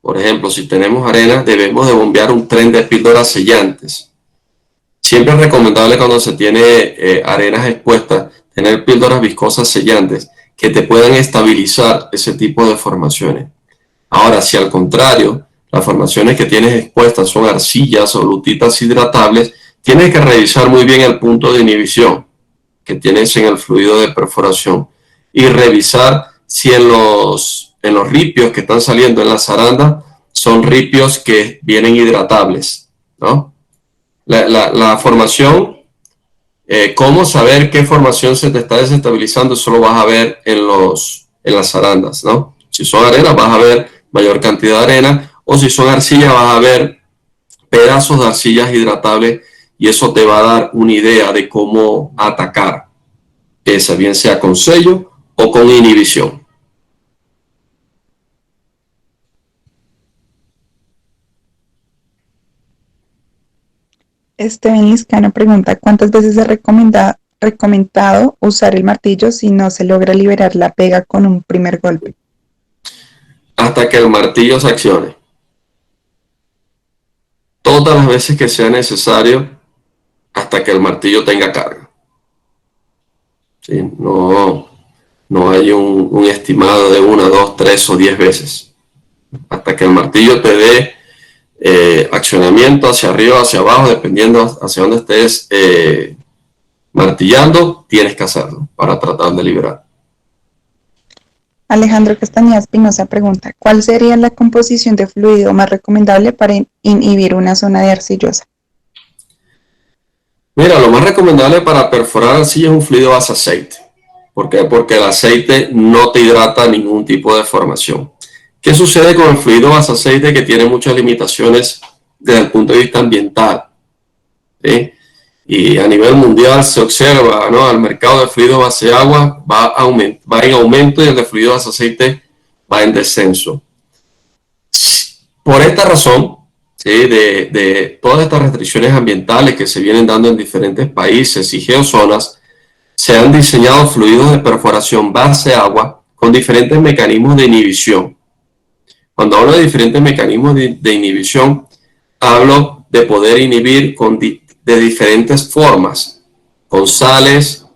por ejemplo, si tenemos arena, debemos de bombear un tren de píldoras sellantes. Siempre es recomendable cuando se tiene arenas expuestas, tener píldoras viscosas sellantes que te puedan estabilizar ese tipo de formaciones. Ahora, si al contrario, las formaciones que tienes expuestas son arcillas o lutitas hidratables, tienes que revisar muy bien el punto de inhibición que tienes en el fluido de perforación y revisar si en los ripios que están saliendo en la zaranda son ripios que vienen hidratables, ¿no? La formación, cómo saber qué formación se te está desestabilizando, eso lo vas a ver en las zarandas, ¿no? Si son arenas vas a ver mayor cantidad de arena, o si son arcillas vas a ver pedazos de arcillas hidratables y eso te va a dar una idea de cómo atacar esa, bien sea con sello o con inhibición. Esteban Liscano pregunta, ¿cuántas veces es recomendado usar el martillo si no se logra liberar la pega con un primer golpe? Hasta que el martillo se accione. Todas las veces que sea necesario, hasta que el martillo tenga carga. ¿Sí? No hay un estimado de 1, 2, 3 o 10 veces. Hasta que el martillo te dé accionamiento hacia arriba, hacia abajo, dependiendo hacia dónde estés martillando, tienes que hacerlo para tratar de liberar. Alejandro Castañeda Espinosa pregunta, ¿cuál sería la composición de fluido más recomendable para inhibir una zona de arcillosa? Mira, lo más recomendable para perforar arcilla es un fluido base aceite. ¿Por qué? Porque el aceite no te hidrata ningún tipo de formación. ¿Qué sucede con el fluido base aceite? Que tiene muchas limitaciones desde el punto de vista ambiental, ¿sí? Y a nivel mundial se observa, ¿no? El mercado de fluido base agua va en aumento y el de fluido base aceite va en descenso. Por esta razón, ¿sí? de todas estas restricciones ambientales que se vienen dando en diferentes países y geozonas, se han diseñado fluidos de perforación base agua con diferentes mecanismos de inhibición. Cuando hablo de diferentes mecanismos de inhibición, hablo de poder inhibir de diferentes formas, con sales,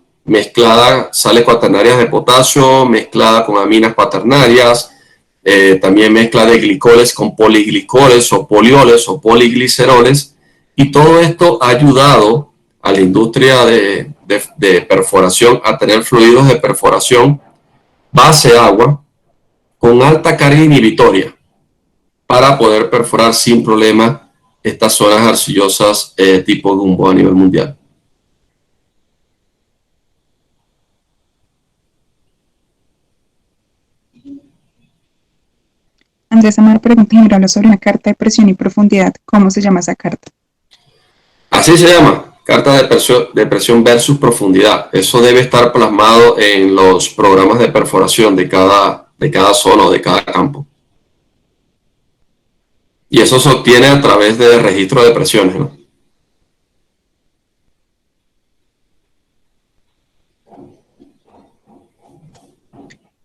sales cuaternarias de potasio, mezclada con aminas cuaternarias, también mezcla de glicoles con poliglicoles o polioles o poligliceroles, y todo esto ha ayudado a la industria de perforación a tener fluidos de perforación base agua con alta carga inhibitoria para poder perforar sin problema estas zonas arcillosas tipo Gumbo a nivel mundial. Andrés Amar pregunta y habla sobre una carta de presión y profundidad. ¿Cómo se llama esa carta? Así se llama, carta de presión versus profundidad. Eso debe estar plasmado en los programas de perforación de cada zona o de cada campo. Y eso se obtiene a través de registro de presiones, ¿no?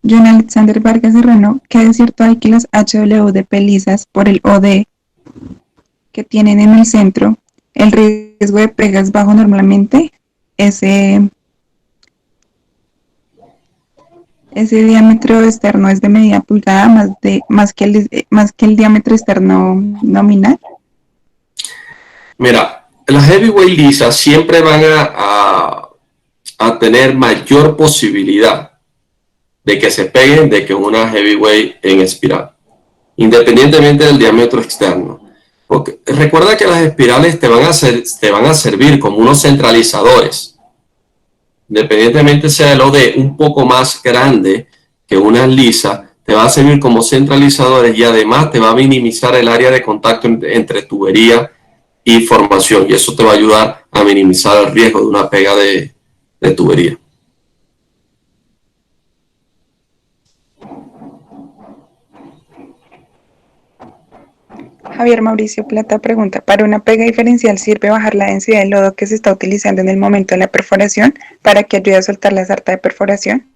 John Alexander Vargas Serrano, ¿qué de cierto hay que las HWDP lisas por el OD que tienen en el centro, el riesgo de pega es bajo normalmente? Ese diámetro externo es de media pulgada más que el diámetro externo nominal. Mira, las heavyweight lisas siempre van a tener mayor posibilidad de que se peguen de que una heavyweight en espiral, independientemente del diámetro externo. Porque recuerda que las espirales te van a servir como unos centralizadores. Independientemente sea el OD un poco más grande que una lisa, te va a servir como centralizadores y además te va a minimizar el área de contacto entre tubería y formación, y eso te va a ayudar a minimizar el riesgo de una pega de tubería. Javier Mauricio Plata pregunta, ¿para una pega diferencial sirve bajar la densidad de lodo que se está utilizando en el momento de la perforación para que ayude a soltar la sarta de perforación?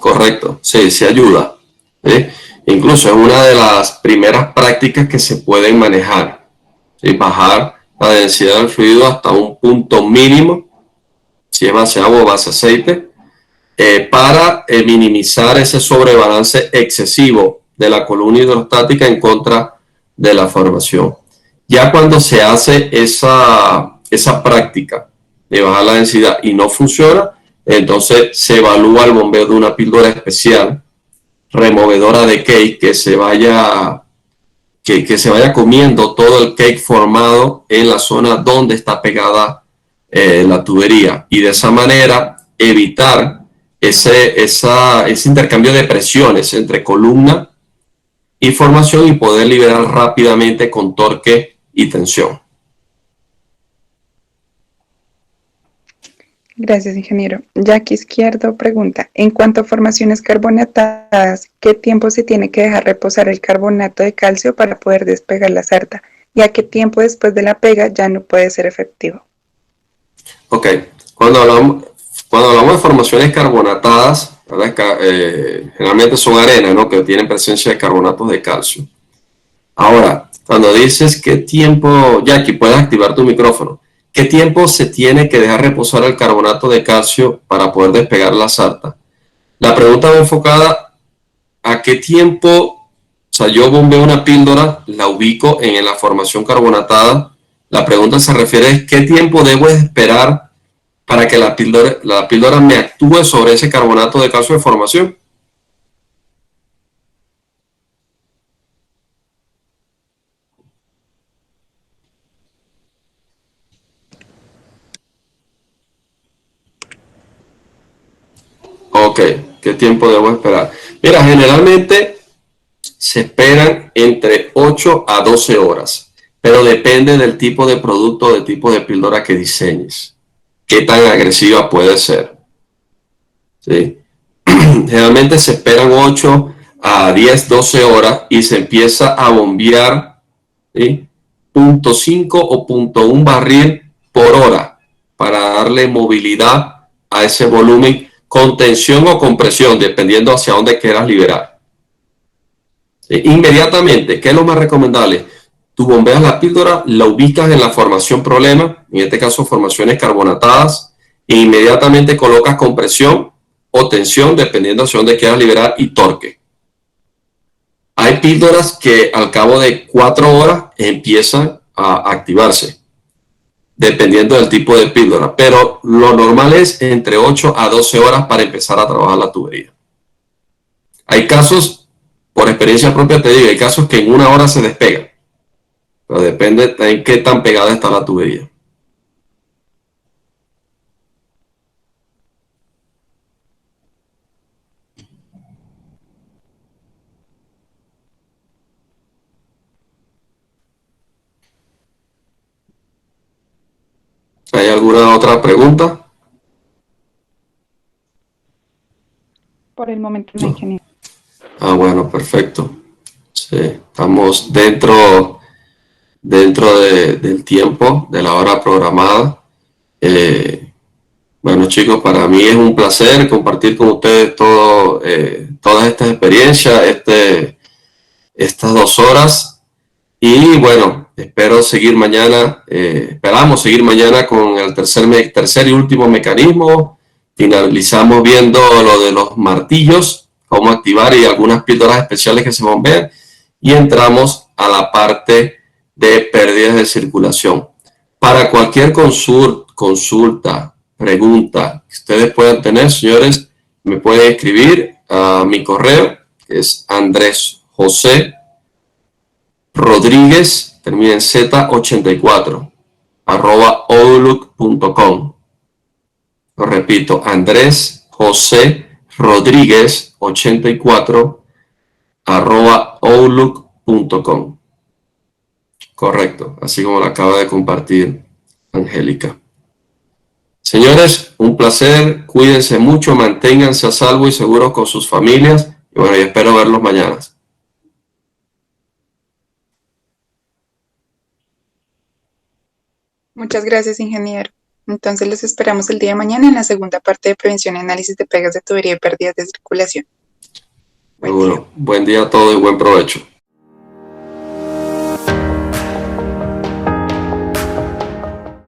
Correcto, sí, sí ayuda. ¿Sí? Incluso es una de las primeras prácticas que se pueden manejar. ¿Sí? Bajar la densidad del fluido hasta un punto mínimo, si es base agua o base aceite, para minimizar ese sobrebalance excesivo de la columna hidrostática en contra de la formación. Ya cuando se hace esa práctica de bajar la densidad y no funciona, entonces se evalúa el bombeo de una píldora especial removedora de cake que se vaya comiendo todo el cake formado en la zona donde está pegada la tubería, y de esa manera evitar ese intercambio de presiones entre columna y formación y poder liberar rápidamente con torque y tensión. Gracias, ingeniero. Jackie Izquierdo pregunta, en cuanto a formaciones carbonatadas, ¿qué tiempo se tiene que dejar reposar el carbonato de calcio para poder despegar la sarta? y a qué tiempo después de la pega ya no puede ser efectivo. Ok, cuando hablamos de formaciones carbonatadas, ¿verdad? Generalmente son arenas, ¿no? Que tienen presencia de carbonatos de calcio. Ahora, cuando dices qué tiempo, Jackie, puedes activar tu micrófono. ¿Qué tiempo se tiene que dejar reposar el carbonato de calcio para poder despegar la sarta? La pregunta va enfocada a qué tiempo, o sea, yo bombeo una píldora, la ubico en la formación carbonatada. La pregunta se refiere a qué tiempo debo esperar para que la píldora me actúe sobre ese carbonato de calcio de formación. Ok, ¿qué tiempo debo esperar? Mira, generalmente se esperan entre 8 a 12 horas, pero depende del tipo de producto, del tipo de píldora que diseñes. ¿Qué tan agresiva puede ser? ¿Sí? Generalmente se esperan 8 a 10, 12 horas y se empieza a bombear, ¿sí? 0.5 o 0.1 barril por hora para darle movilidad a ese volumen con tensión o compresión, dependiendo hacia dónde quieras liberar. Inmediatamente, ¿qué es lo más recomendable? Tú bombeas la píldora, la ubicas en la formación problema, en este caso formaciones carbonatadas, e inmediatamente colocas compresión o tensión, dependiendo hacia dónde quieras liberar, y torque. Hay píldoras que al cabo de 4 horas empiezan a activarse, dependiendo del tipo de píldora, pero lo normal es entre 8 a 12 horas para empezar a trabajar la tubería. Hay casos, por experiencia propia te digo, hay casos que en 1 hora se despega, pero depende de qué tan pegada está la tubería. ¿Hay alguna otra pregunta? Por el momento no, ingeniero. Bueno, perfecto. Sí, estamos dentro del tiempo, de la hora programada. Bueno, chicos, para mí es un placer compartir con ustedes todas estas experiencias, estas 2 horas. Y bueno, esperamos seguir mañana con el tercer y último mecanismo. Finalizamos viendo lo de los martillos, cómo activar y algunas píldoras especiales que se bombean. Y entramos a la parte de pérdidas de circulación. Para cualquier consulta, pregunta que ustedes puedan tener, señores, me pueden escribir a mi correo, que es Andrés José Rodríguez, termina en Z84, @outlook.com. Lo repito, Andrés José Rodríguez 84 @outlook.com. Correcto, así como lo acaba de compartir Angélica. Señores, un placer, cuídense mucho, manténganse a salvo y seguros con sus familias. Y bueno, yo espero verlos mañana. Muchas gracias, ingeniero. Entonces los esperamos el día de mañana en la segunda parte de prevención y análisis de pegas de tubería y pérdidas de circulación. Buen día. Buen día a todos y buen provecho.